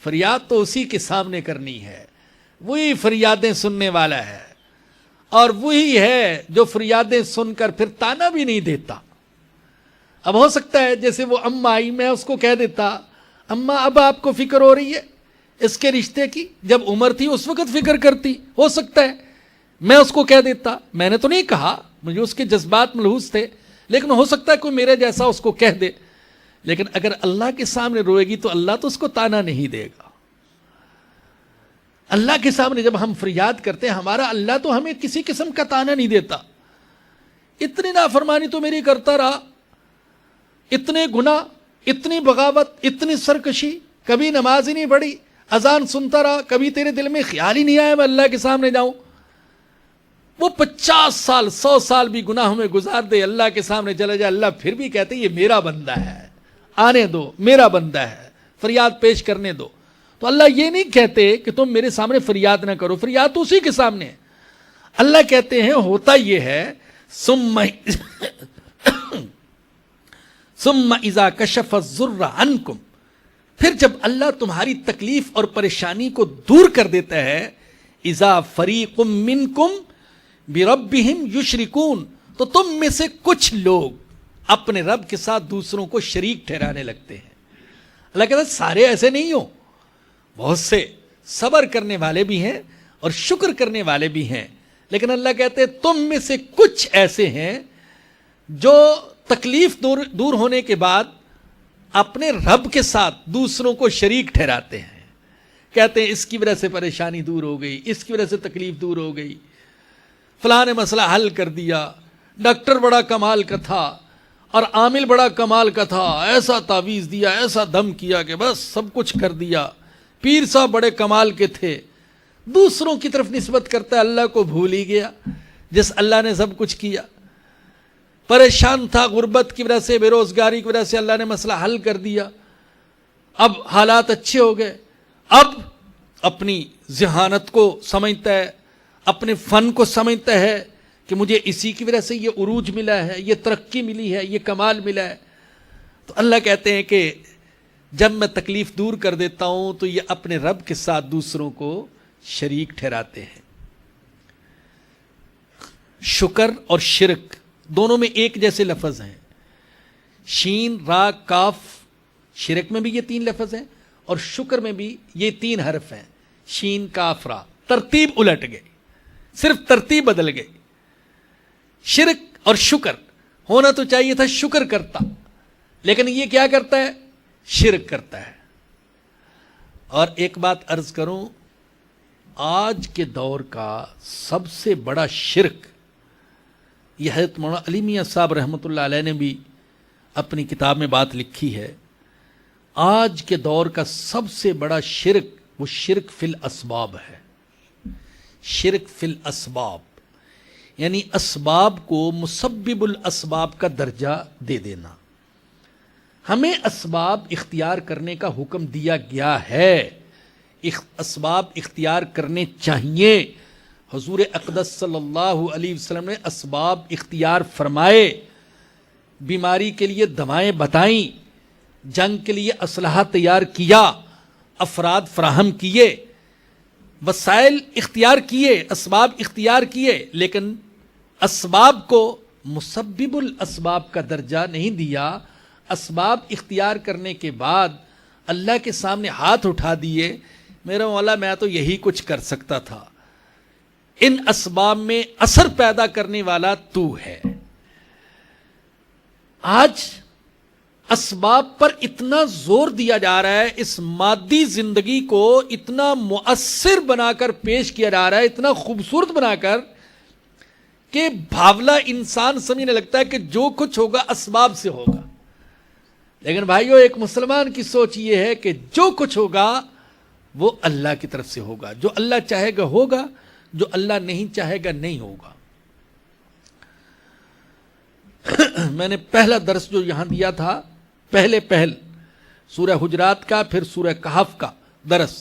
فریاد تو اسی کے سامنے کرنی ہے. وہی فریادیں سننے والا ہے، اور وہی ہے جو فریادیں سن کر پھر تانا بھی نہیں دیتا. اب ہو سکتا ہے جیسے وہ اماں آئی، میں اس کو کہہ دیتا اماں اب آپ کو فکر ہو رہی ہے اس کے رشتے کی، جب عمر تھی اس وقت فکر کرتی. ہو سکتا ہے میں اس کو کہہ دیتا، میں نے تو نہیں کہا، مجھے اس کے جذبات ملحوظ تھے، لیکن ہو سکتا ہے کوئی میرے جیسا اس کو کہہ دے. لیکن اگر اللہ کے سامنے روئے گی تو اللہ تو اس کو تانا نہیں دے گا. اللہ کے سامنے جب ہم فریاد کرتے ہیں، ہمارا اللہ تو ہمیں کسی قسم کا تانا نہیں دیتا. اتنی نافرمانی تو میری کرتا رہا، اتنے گناہ، اتنی بغاوت، اتنی سرکشی، کبھی نماز ہی نہیں پڑھی، اذان سنتا رہا، کبھی تیرے دل میں خیال ہی نہیں آیا میں اللہ کے سامنے جاؤں. وہ 50 سال 100 سال بھی گناہوں میں گزار دے، اللہ کے سامنے چلا جائے، اللہ پھر بھی کہتے یہ میرا بندہ ہے، آنے دو، میرا بندہ ہے، فریاد پیش کرنے دو. تو اللہ یہ نہیں کہتے کہ تم میرے سامنے فریاد نہ کرو، فریاد تو اسی کے سامنے ہے. اللہ کہتے ہیں ہوتا یہ ہے ثم اذا کشف الضر عنکم، پھر جب اللہ تمہاری تکلیف اور پریشانی کو دور کر دیتا ہے، اذا فریق منکم بربہم یشرکون، تو تم میں سے کچھ لوگ اپنے رب کے ساتھ دوسروں کو شریک ٹھہرانے لگتے ہیں. اللہ کہتا ہے سارے ایسے نہیں ہو، بہت سے صبر کرنے والے بھی ہیں اور شکر کرنے والے بھی ہیں، لیکن اللہ کہتے ہیں تم میں سے کچھ ایسے ہیں جو تکلیف دور ہونے کے بعد اپنے رب کے ساتھ دوسروں کو شریک ٹھہراتے ہیں. کہتے ہیں اس کی وجہ سے پریشانی دور ہو گئی، اس کی وجہ سے تکلیف دور ہو گئی، فلاں نے مسئلہ حل کر دیا، ڈاکٹر بڑا کمال کا تھا اور عامل بڑا کمال کا تھا، ایسا تعویذ دیا، ایسا دم کیا کہ بس سب کچھ کر دیا، پیر صاحب بڑے کمال کے تھے. دوسروں کی طرف نسبت کرتا ہے، اللہ کو بھول ہی گیا جس اللہ نے سب کچھ کیا. پریشان تھا غربت کی وجہ سے، بے روزگاری کی وجہ سے، اللہ نے مسئلہ حل کر دیا، اب حالات اچھے ہو گئے. اب اپنی ذہانت کو سمجھتا ہے، اپنے فن کو سمجھتا ہے کہ مجھے اسی کی وجہ سے یہ عروج ملا ہے، یہ ترقی ملی ہے، یہ کمال ملا ہے. تو اللہ کہتے ہیں کہ جب میں تکلیف دور کر دیتا ہوں تو یہ اپنے رب کے ساتھ دوسروں کو شریک ٹھہراتے ہیں. شکر اور شرک دونوں میں ایک جیسے لفظ ہیں، شین را کاف، شرک میں بھی یہ 3 لفظ ہیں اور شکر میں بھی یہ 3 حرف ہیں، شین کاف را. ترتیب الٹ گئی، صرف ترتیب بدل گئی. شرک اور شکر ہونا تو چاہیے تھا شکر کرتا، لیکن یہ کیا کرتا ہے؟ شرک کرتا ہے. اور ایک بات عرض کروں، آج کے دور کا سب سے بڑا شرک، یہ حضرت مولانا علی میاں صاحب رحمۃ اللہ علیہ نے بھی اپنی کتاب میں بات لکھی ہے، آج کے دور کا سب سے بڑا شرک وہ شرک فی الاسباب ہے. شرک فی الاسباب یعنی اسباب کو مسبب الاسباب کا درجہ دے دینا. ہمیں اسباب اختیار کرنے کا حکم دیا گیا ہے، اسباب اختیار کرنے چاہیے. حضور اقدس صلی اللہ علیہ وسلم نے اسباب اختیار فرمائے، بیماری کے لیے دوائیں بتائیں، جنگ کے لیے اسلحہ تیار کیا، افراد فراہم کیے، وسائل اختیار کیے، اسباب اختیار کیے، لیکن اسباب کو مسبب الاسباب کا درجہ نہیں دیا. اسباب اختیار کرنے کے بعد اللہ کے سامنے ہاتھ اٹھا دیے، میرا مولا میں تو یہی کچھ کر سکتا تھا، ان اسباب میں اثر پیدا کرنے والا تو ہے. آج اسباب پر اتنا زور دیا جا رہا ہے، اس مادی زندگی کو اتنا مؤثر بنا کر پیش کیا جا رہا ہے، اتنا خوبصورت بنا کر کہ بھاولا انسان سمجھنے لگتا ہے کہ جو کچھ ہوگا اسباب سے ہوگا. لیکن بھائیو، ایک مسلمان کی سوچ یہ ہے کہ جو کچھ ہوگا وہ اللہ کی طرف سے ہوگا، جو اللہ چاہے گا ہوگا، جو اللہ نہیں چاہے گا نہیں ہوگا. میں نے پہلا درس جو یہاں دیا تھا، پہل سورہ حجرات کا، پھر سورہ کہف کا درس،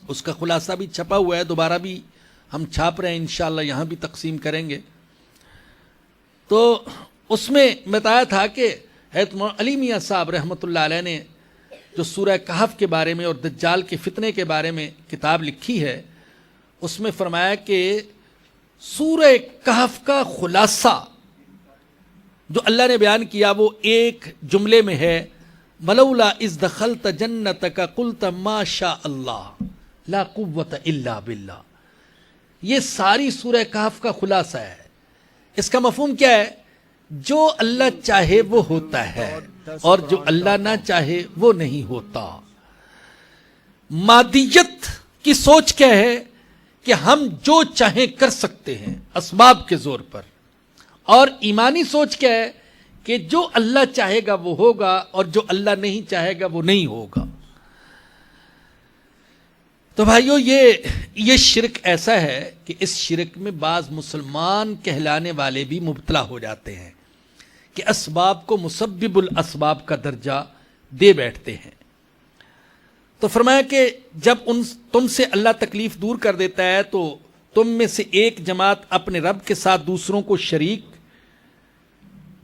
اس کا خلاصہ بھی چھپا ہوا ہے، دوبارہ بھی ہم چھاپ رہے ہیں، انشاءاللہ یہاں بھی تقسیم کریں گے. تو اس میں بتایا تھا کہ حضرت مولانا علی میاں صاحب رحمۃ اللہ علیہ نے جو سورہ کہف کے بارے میں اور دجال کے فتنے کے بارے میں کتاب لکھی ہے، اس میں فرمایا کہ سورہ کہف کا خلاصہ جو اللہ نے بیان کیا وہ ایک جملے میں ہے، ولولا اذ دخلت جنتک قلت ما شاء اللہ لا قوت الا باللہ. یہ ساری سورہ کہف کا خلاصہ ہے. اس کا مفہوم کیا ہے؟ جو اللہ چاہے وہ ہوتا ہے اور جو اللہ نہ چاہے وہ نہیں ہوتا. مادیت کی سوچ کیا ہے کہ ہم جو چاہیں کر سکتے ہیں اسباب کے زور پر، اور ایمانی سوچ کیا ہے کہ جو اللہ چاہے گا وہ ہوگا اور جو اللہ نہیں چاہے گا وہ نہیں ہوگا. تو بھائیو یہ شرک ایسا ہے کہ اس شرک میں بعض مسلمان کہلانے والے بھی مبتلا ہو جاتے ہیں کہ اسباب کو مسبب الاسباب کا درجہ دے بیٹھتے ہیں. تو فرمایا کہ جب تم سے اللہ تکلیف دور کر دیتا ہے تو تم میں سے ایک جماعت اپنے رب کے ساتھ دوسروں کو شریک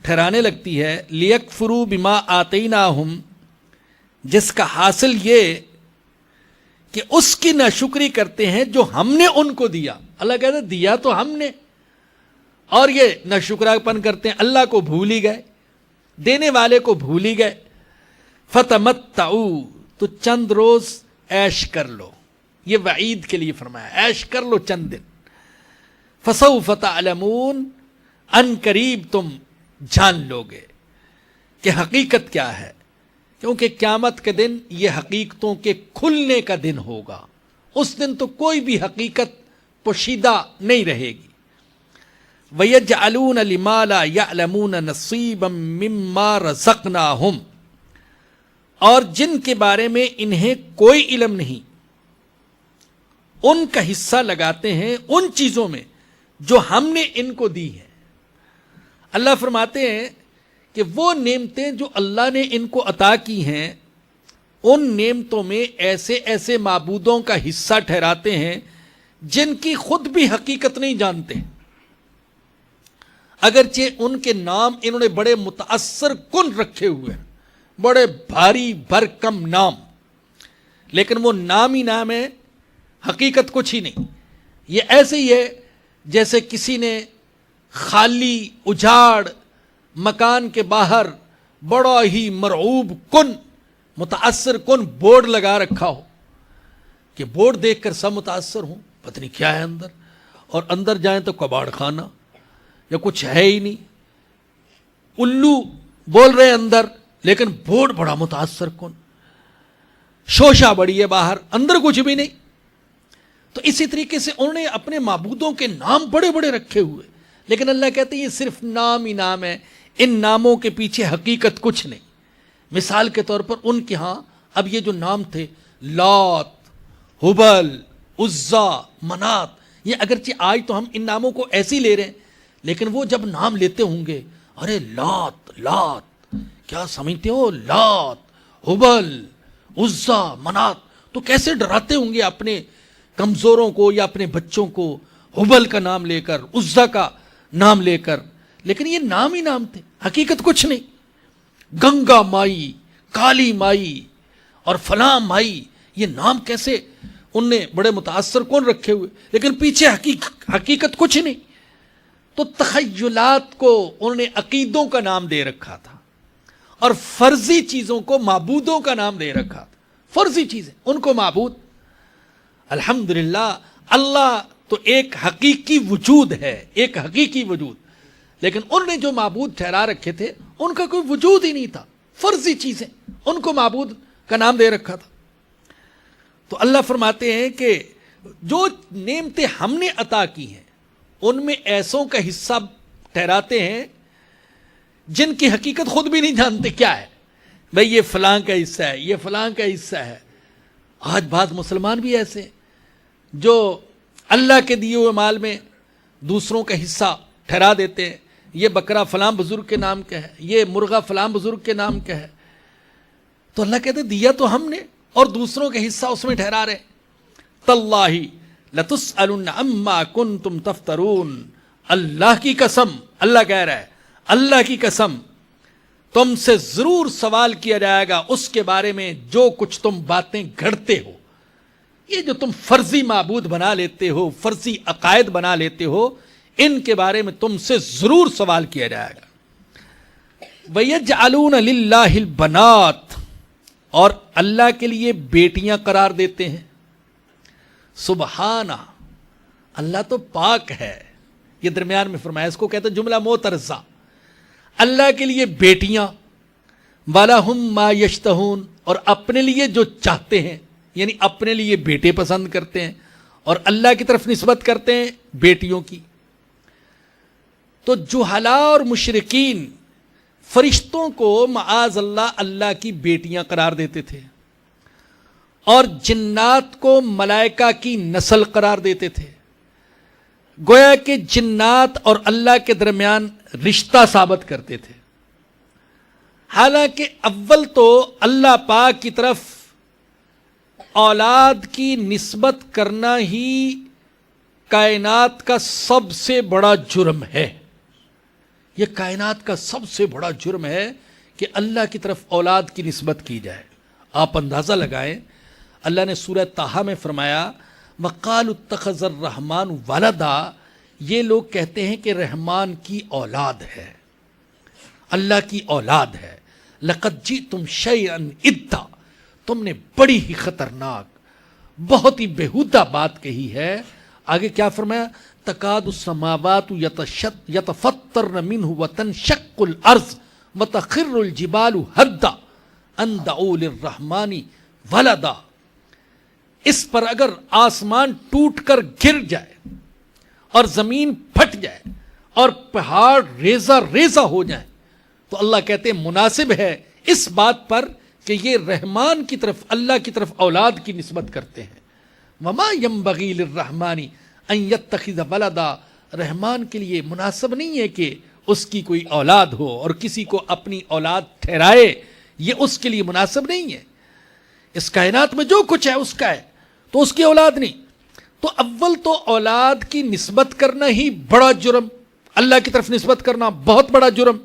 ٹھہرانے لگتی ہے. لیکفروا بما آتیناہم، جس کا حاصل یہ کہ اس کی ناشکری کرتے ہیں جو ہم نے ان کو دیا. اللہ کہتا ہے دیا تو ہم نے، اور یہ ناشکرا پن کرتے ہیں، اللہ کو بھول ہی گئے، دینے والے کو بھول ہی گئے. فتمتعوا، تو چند روز عیش کر لو. یہ وعید کے لیے فرمایا، عیش کر لو چند دن. فسوف تعلمون، ان قریب تم جان لو گے کہ حقیقت کیا ہے، کیونکہ قیامت کے دن یہ حقیقتوں کے کھلنے کا دن ہوگا. اس دن تو کوئی بھی حقیقت پوشیدہ نہیں رہے گی. وَيَجْعَلُونَ لِمَا لَا يَعْلَمُونَ نَصِيبًا مِّمَّا رَزَقْنَاهُمْ، اور جن کے بارے میں انہیں کوئی علم نہیں، ان کا حصہ لگاتے ہیں ان چیزوں میں جو ہم نے ان کو دی ہیں. اللہ فرماتے ہیں کہ وہ نعمتیں جو اللہ نے ان کو عطا کی ہیں، ان نعمتوں میں ایسے ایسے معبودوں کا حصہ ٹھہراتے ہیں جن کی خود بھی حقیقت نہیں جانتے، اگرچہ ان کے نام انہوں نے بڑے متاثر کن رکھے ہوئے ہیں، بڑے بھاری بھرکم نام، لیکن وہ نام ہی نام ہے، حقیقت کچھ ہی نہیں. یہ ایسے ہی ہے جیسے کسی نے خالی اجاڑ مکان کے باہر بڑا ہی مرعوب کن متاثر کن بورڈ لگا رکھا ہو کہ بورڈ دیکھ کر سب متاثر ہوں، پتہ نہیں کیا ہے اندر، اور اندر جائیں تو کباڑ خانہ یا کچھ ہے ہی نہیں، الو بول رہے اندر لیکن بورڈ بڑا متاثر کن، شوشہ بڑی ہے باہر، اندر کچھ بھی نہیں. تو اسی طریقے سے انہوں نے اپنے معبودوں کے نام بڑے بڑے رکھے ہوئے، لیکن اللہ کہتے ہیں یہ صرف نام ہی نام ہے، ان ناموں کے پیچھے حقیقت کچھ نہیں. مثال کے طور پر ان کے ہاں اب یہ جو نام تھے لات، ہبل، عزا، منات، یہ اگرچہ آج تو ہم ان ناموں کو ایسے ہی لے رہے ہیں، لیکن وہ جب نام لیتے ہوں گے، ارے لات لات کیا سمجھتے ہو، لات، ہبل، عزا، منات، تو کیسے ڈراتے ہوں گے اپنے کمزوروں کو یا اپنے بچوں کو ہبل کا نام لے کر، عزا کا نام لے کر. لیکن یہ نام ہی نام تھے، حقیقت کچھ نہیں. گنگا مائی، کالی مائی اور فلاں مائی، یہ نام کیسے ان نے بڑے متاثر کون رکھے ہوئے، لیکن پیچھے حقیقت کچھ نہیں. تو تخیلات کو انہوں نے عقیدوں کا نام دے رکھا تھا، اور فرضی چیزوں کو معبودوں کا نام دے رکھا تھا. فرضی چیزیں ان کو معبود. الحمدللہ اللہ تو ایک حقیقی وجود ہے، ایک حقیقی وجود، لیکن انہوں نے جو معبود ٹھہرا رکھے تھے ان کا کوئی وجود ہی نہیں تھا، فرضی چیزیں، ان کو معبود کا نام دے رکھا تھا. تو اللہ فرماتے ہیں کہ جو نعمتیں ہم نے عطا کی ہیں ان میں ایسوں کا حصہ ٹھہراتے ہیں جن کی حقیقت خود بھی نہیں جانتے کیا ہے. بھئی یہ فلاں کا حصہ ہے، یہ فلاں کا حصہ ہے. آج بعض مسلمان بھی ایسے ہیں جو اللہ کے دیے ہوئے مال میں دوسروں کا حصہ ٹھہرا دیتے ہیں. یہ بکرا فلاں بزرگ کے نام کا ہے، یہ مرغہ فلاں بزرگ کے نام کا ہے. تو اللہ کہتے ہیں دیا تو ہم نے، اور دوسروں کا حصہ اس میں ٹھہرا رہے. تاللہ لتسألن عما کنتم تفترون، اللہ کی قسم، اللہ کہہ رہا ہے اللہ کی قسم تم سے ضرور سوال کیا جائے گا اس کے بارے میں جو کچھ تم باتیں گھڑتے ہو. یہ جو تم فرضی معبود بنا لیتے ہو، فرضی عقائد بنا لیتے ہو، ان کے بارے میں تم سے ضرور سوال کیا جائے گا. وَيَجْعَلُونَ لِلَّهِ الْبَنَاتِ، اور اللہ کے لیے بیٹیاں قرار دیتے ہیں. سبحانہ، اللہ تو پاک ہے. یہ درمیان میں فرمایا، اس کو کہتے ہیں جملہ معترضہ. اللہ کے لیے بیٹیاں، وَلَهُم مَا يَشْتَهُونَ، اور اپنے لیے جو چاہتے ہیں، یعنی اپنے لیے بیٹے پسند کرتے ہیں اور اللہ کی طرف نسبت کرتے ہیں بیٹیوں کی. تو جہلاء اور مشرکین فرشتوں کو معاذ اللہ اللہ کی بیٹیاں قرار دیتے تھے، اور جنات کو ملائکہ کی نسل قرار دیتے تھے. گویا کہ جنات اور اللہ کے درمیان رشتہ ثابت کرتے تھے. حالانکہ اول تو اللہ پاک کی طرف اولاد کی نسبت کرنا ہی کائنات کا سب سے بڑا جرم ہے. یہ کائنات کا سب سے بڑا جرم ہے کہ اللہ کی طرف اولاد کی نسبت کی جائے. آپ اندازہ لگائیں, اللہ نے سورہ طٰہٰ میں فرمایا وَقَالُوا اتَّخَذَ الرَّحْمَٰنُ وَلَدًا, یہ لوگ کہتے ہیں کہ رحمان کی اولاد ہے, اللہ کی اولاد ہے. لَقَدْ جِئْتُمْ شَيْئًا إِدًّا, تم نے بڑی ہی خطرناک, بہت ہی بیہودہ بات کہی ہے. آگے کیا فرمایا؟ تَكَادُ السَّمَاوَاتُ يَتَفَطَّرْنَ مِنْهُ وَتَنشَقُّ الْأَرْضُ وَتَخِرُّ الْجِبَالُ هَدًّا أَن دَعُوا لِلرَّحْمَٰنِ وَلَدًا. اس پر اگر آسمان ٹوٹ کر گر جائے اور زمین پھٹ جائے اور پہاڑ ریزہ ریزہ ہو جائیں تو اللہ کہتے ہیں مناسب ہے اس بات پر کہ یہ رحمان کی طرف, اللہ کی طرف اولاد کی نسبت کرتے ہیں. وما ينبغي للرحمن ان يتخذ ولدا, رحمان کے لیے مناسب نہیں ہے کہ اس کی کوئی اولاد ہو اور کسی کو اپنی اولاد ٹھہرائے, یہ اس کے لیے مناسب نہیں ہے. اس کائنات میں جو کچھ ہے اس کا ہے, تو اس کی اولاد نہیں. تو اول تو اولاد کی نسبت کرنا ہی بڑا جرم, اللہ کی طرف نسبت کرنا بہت بڑا جرم,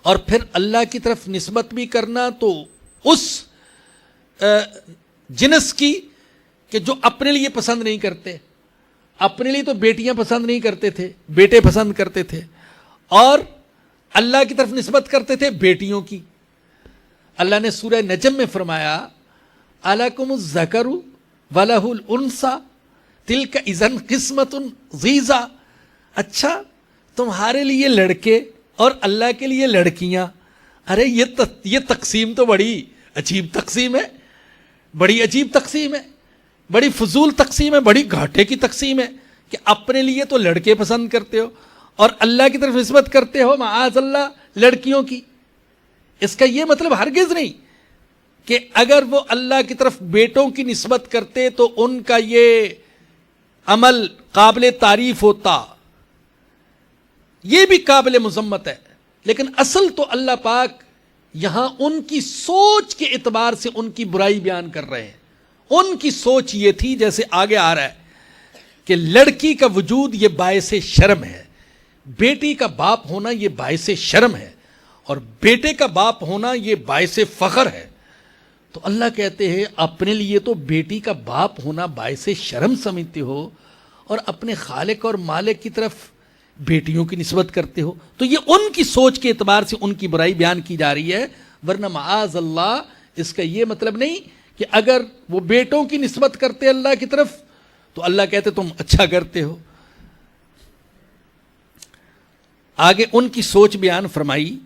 اور پھر اللہ کی طرف نسبت بھی کرنا تو اس جنس کی کہ جو اپنے لیے پسند نہیں کرتے. اپنے لیے تو بیٹیاں پسند نہیں کرتے تھے, بیٹے پسند کرتے تھے, اور اللہ کی طرف نسبت کرتے تھے بیٹیوں کی. اللہ نے سورہ نجم میں فرمایا الکم الذکر ولہ الانثی تلک اذا قسمۃ ضیزیٰ, اچھا تمہارے لیے لڑکے اور اللہ کے لیے لڑکیاں. ارے یہ تقسیم تو بڑی عجیب تقسیم ہے, بڑی عجیب تقسیم ہے, بڑی فضول تقسیم ہے, بڑی گھاٹے کی تقسیم ہے کہ اپنے لیے تو لڑکے پسند کرتے ہو اور اللہ کی طرف نسبت کرتے ہو معاذ اللہ لڑکیوں کی. اس کا یہ مطلب ہرگز نہیں کہ اگر وہ اللہ کی طرف بیٹوں کی نسبت کرتے تو ان کا یہ عمل قابل تعریف ہوتا, یہ بھی قابل مذمت ہے. لیکن اصل تو اللہ پاک یہاں ان کی سوچ کے اعتبار سے ان کی برائی بیان کر رہے ہیں. ان کی سوچ یہ تھی, جیسے آگے آ رہا ہے, کہ لڑکی کا وجود یہ باعث شرم ہے, بیٹی کا باپ ہونا یہ باعث شرم ہے, اور بیٹے کا باپ ہونا یہ باعث فخر ہے. تو اللہ کہتے ہیں اپنے لیے تو بیٹی کا باپ ہونا باعث شرم سمجھتے ہو اور اپنے خالق اور مالک کی طرف بیٹیوں کی نسبت کرتے ہو. تو یہ ان کی سوچ کے اعتبار سے ان کی برائی بیان کی جا رہی ہے, ورنہ معاذ اللہ اس کا یہ مطلب نہیں کہ اگر وہ بیٹوں کی نسبت کرتے اللہ کی طرف تو اللہ کہتے تم اچھا کرتے ہو. آگے ان کی سوچ بیان فرمائی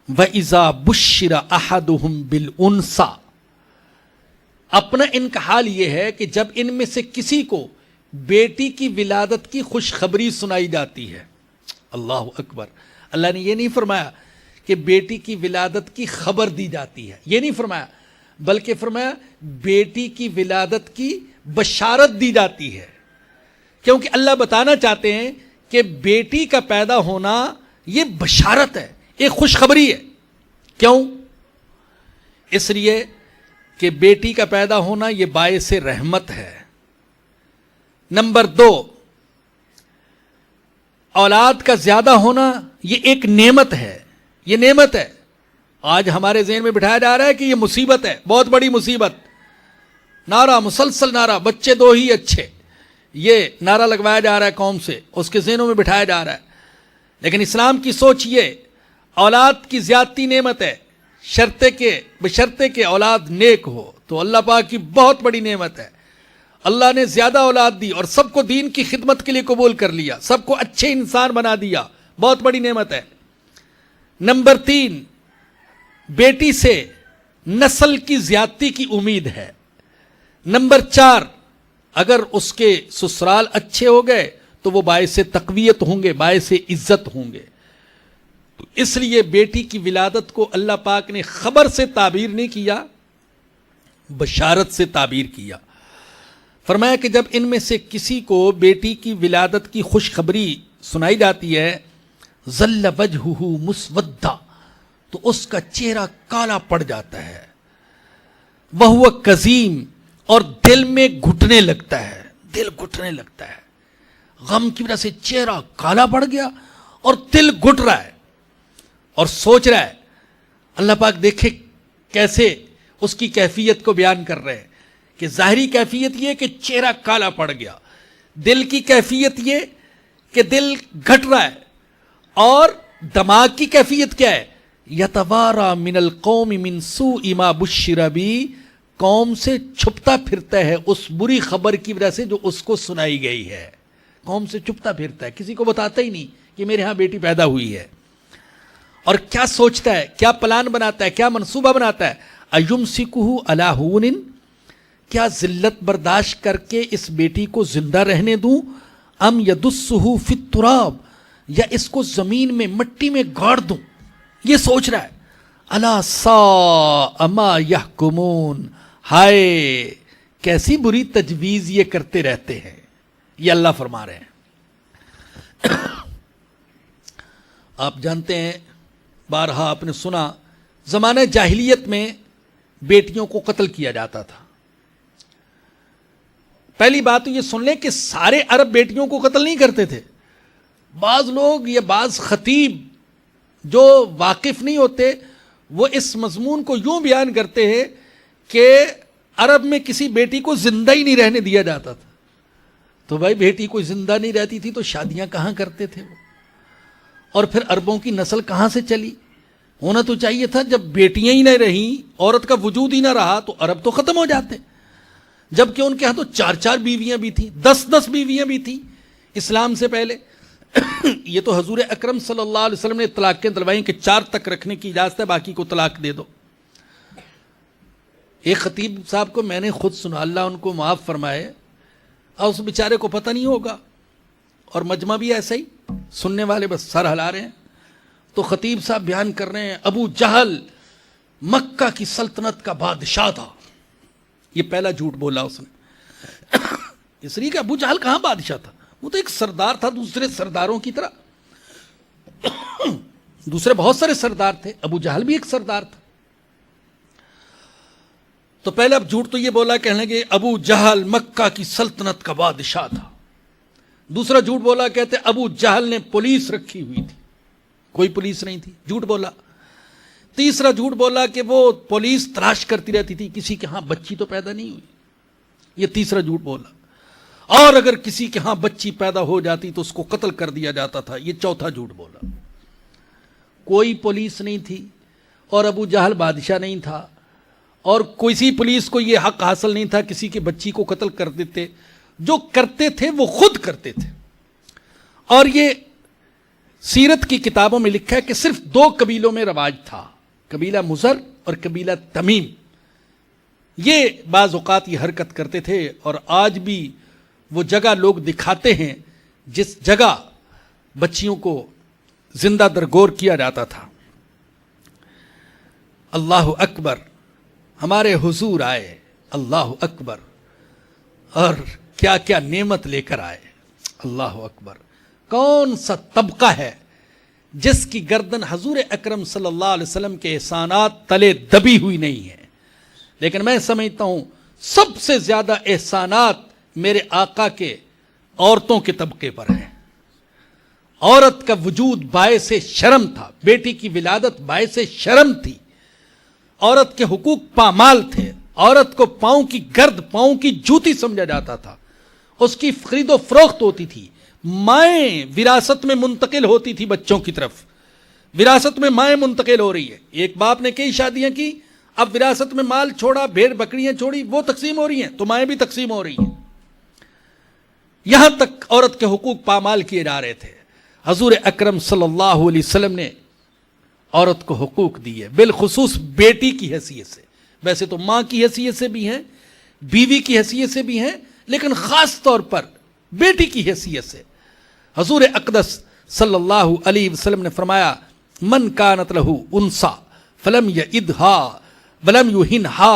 وَإِذَا بُشِّرَ أَحَدُهُمْ بِالْأُنثَىٰ, اپنا ان کا حال یہ ہے کہ جب ان میں سے کسی کو بیٹی کی ولادت کی خوشخبری سنائی جاتی ہے. اللہ اکبر, اللہ نے یہ نہیں فرمایا کہ بیٹی کی ولادت کی خبر دی جاتی ہے, یہ نہیں فرمایا, بلکہ فرمایا بیٹی کی ولادت کی بشارت دی جاتی ہے. کیونکہ اللہ بتانا چاہتے ہیں کہ بیٹی کا پیدا ہونا یہ بشارت ہے, ایک خوشخبری ہے. کیوں؟ اس لیے کہ بیٹی کا پیدا ہونا یہ باعث رحمت ہے. نمبر 2, اولاد کا زیادہ ہونا یہ ایک نعمت ہے, یہ نعمت ہے. آج ہمارے ذہن میں بٹھایا جا رہا ہے کہ یہ مصیبت ہے, بہت بڑی مصیبت. نعرہ, مسلسل نعرہ, بچے 2 ہی اچھے, یہ نعرہ لگوایا جا رہا ہے قوم سے, اس کے ذہنوں میں بٹھایا جا رہا ہے. لیکن اسلام کی سوچ یہ, اولاد کی زیادتی نعمت ہے, بشرطے کہ اولاد نیک ہو, تو اللہ پاک کی بہت بڑی نعمت ہے. اللہ نے زیادہ اولاد دی اور سب کو دین کی خدمت کے لیے قبول کر لیا, سب کو اچھے انسان بنا دیا, بہت بڑی نعمت ہے. نمبر 3, بیٹی سے نسل کی زیادتی کی امید ہے. نمبر 4, اگر اس کے سسرال اچھے ہو گئے تو وہ باعث تقویت ہوں گے, باعث عزت ہوں گے. تو اس لیے بیٹی کی ولادت کو اللہ پاک نے خبر سے تعبیر نہیں کیا بشارت سے تعبیر کیا. فرمایا کہ جب ان میں سے کسی کو بیٹی کی ولادت کی خوشخبری سنائی جاتی ہے ظل وجہہ مسودہ، تو اس کا چہرہ کالا پڑ جاتا ہے. وہو کظیم، اور دل میں گھٹنے لگتا ہے، دل گھٹنے لگتا ہے. غم کی وجہ سے چہرہ کالا پڑ گیا اور دل گھٹ رہا ہے اور سوچ رہا ہے. اللہ پاک دیکھے کیسے اس کی کیفیت کو بیان کر رہے ہیں کہ ظاہری کیفیت یہ کہ چہرہ کالا پڑ گیا، دل کی کیفیت یہ کہ دل گھٹ رہا ہے، اور دماغ کی کیفیت کیا ہے؟ یتوارا من القوم من سوء ما بشر بی، قوم سے چھپتا پھرتا ہے اس بری خبر کی وجہ سے جو اس کو سنائی گئی ہے. قوم سے چھپتا پھرتا ہے، کسی کو بتاتا ہی نہیں کہ میرے ہاں بیٹی پیدا ہوئی ہے. اور کیا سوچتا ہے، کیا پلان بناتا ہے، کیا منصوبہ بناتا ہے؟ ایمسکہ علی ہون، کیا ذلت برداشت کر کے اس بیٹی کو زندہ رہنے دوں، ام یدسہ فی التراب، یا اس کو زمین میں مٹی میں گاڑ دوں. یہ سوچ رہا ہے. الا ساء ما یحکمون، ہائے کیسی بری تجویز یہ کرتے رہتے ہیں. یہ اللہ فرما رہے ہیں. آپ جانتے ہیں، بارہا آپ نے سنا، زمانہ جاہلیت میں بیٹیوں کو قتل کیا جاتا تھا. پہلی بات تو یہ سن لیں کہ سارے عرب بیٹیوں کو قتل نہیں کرتے تھے. بعض لوگ یا بعض خطیب جو واقف نہیں ہوتے وہ اس مضمون کو یوں بیان کرتے ہیں کہ عرب میں کسی بیٹی کو زندہ ہی نہیں رہنے دیا جاتا تھا. تو بھائی بیٹی کوئی زندہ نہیں رہتی تھی تو شادیاں کہاں کرتے تھے وہ؟ اور پھر عربوں کی نسل کہاں سے چلی؟ ہونا تو چاہیے تھا جب بیٹیاں ہی نہ رہیں، عورت کا وجود ہی نہ رہا، تو عرب تو ختم ہو جاتے. جبکہ ان کے ہاں تو 4 بیویاں بھی تھیں، 10 بیویاں بھی تھیں اسلام سے پہلے. یہ تو حضور اکرم صلی اللہ علیہ وسلم نے طلاق کے دلوائیں کہ 4 تک رکھنے کی اجازت ہے، باقی کو طلاق دے دو. ایک خطیب صاحب کو میں نے خود سنا، اللہ ان کو معاف فرمائے، اور اس بیچارے کو پتہ نہیں ہوگا، اور مجمع بھی ایسا ہی، سننے والے بس سر ہلا رہے ہیں. تو خطیب صاحب بیان کر رہے ہیں ابو جہل مکہ کی سلطنت کا بادشاہ تھا. یہ پہلا جھوٹ بولا اس نے. اس لیے کہ ابو جہل کہاں بادشاہ تھا، وہ تو ایک سردار تھا دوسرے سرداروں کی طرح. دوسرے بہت سارے سردار تھے، ابو جہل بھی ایک سردار تھا. تو پہلے اب جھوٹ تو یہ بولا، کہنے لگے ابو جہل مکہ کی سلطنت کا بادشاہ تھا. دوسرا جھوٹ بولا، کہتے ابو جہل نے پولیس رکھی ہوئی تھی، کوئی پولیس نہیں تھی، جھوٹ بولا. تیسرا جھوٹ بولا کہ وہ پولیس تلاش کرتی رہتی تھی، کسی کے ہاں بچی تو پیدا نہیں ہوئی، یہ تیسرا جھوٹ بولا. اور اگر کسی کے ہاں بچی پیدا ہو جاتی تو اس کو قتل کر دیا جاتا تھا، یہ چوتھا جھوٹ بولا. کوئی پولیس نہیں تھی، اور ابو جہل بادشاہ نہیں تھا، اور کسی پولیس کو یہ حق حاصل نہیں تھا کسی کی بچی کو قتل کر دیتے. جو کرتے تھے وہ خود کرتے تھے. اور یہ سیرت کی کتابوں میں لکھا ہے کہ صرف 2 قبیلوں میں رواج تھا، قبیلہ مزر اور قبیلہ تمیم. یہ بعض اوقات یہ حرکت کرتے تھے، اور آج بھی وہ جگہ لوگ دکھاتے ہیں جس جگہ بچیوں کو زندہ درگور کیا جاتا تھا. اللہ اکبر، ہمارے حضور آئے، اللہ اکبر، اور کیا کیا نعمت لے کر آئے. اللہ اکبر. کون سا طبقہ ہے جس کی گردن حضور اکرم صلی اللہ علیہ وسلم کے احسانات تلے دبی ہوئی نہیں ہے؟ لیکن میں سمجھتا ہوں سب سے زیادہ احسانات میرے آقا کے عورتوں کے طبقے پر ہیں. عورت کا وجود باعث شرم تھا، بیٹی کی ولادت باعث شرم تھی، عورت کے حقوق پامال تھے، عورت کو پاؤں کی گرد، پاؤں کی جوتی سمجھا جاتا تھا، اس کی خرید و فروخت ہوتی تھی. مائیں وراثت میں منتقل ہوتی تھی بچوں کی طرف، وراثت میں مائیں منتقل ہو رہی ہے. ایک باپ نے کئی شادیاں کی، اب وراثت میں مال چھوڑا، بھیڑ بکریاں چھوڑی، وہ تقسیم ہو رہی ہیں تو مائیں بھی تقسیم ہو رہی ہیں. یہاں تک عورت کے حقوق پامال کیے جا رہے تھے. حضور اکرم صلی اللہ علیہ وسلم نے عورت کو حقوق دیے، بالخصوص بیٹی کی حیثیت سے. ویسے تو ماں کی حیثیت سے بھی ہیں، بیوی کی حیثیت سے بھی ہیں، لیکن خاص طور پر بیٹی کی حیثیت سے. حضور اقدس صلی اللہ علیہ وسلم نے فرمایا من کانت لہ انسا فلم یعدھا ولم یہنھا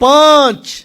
5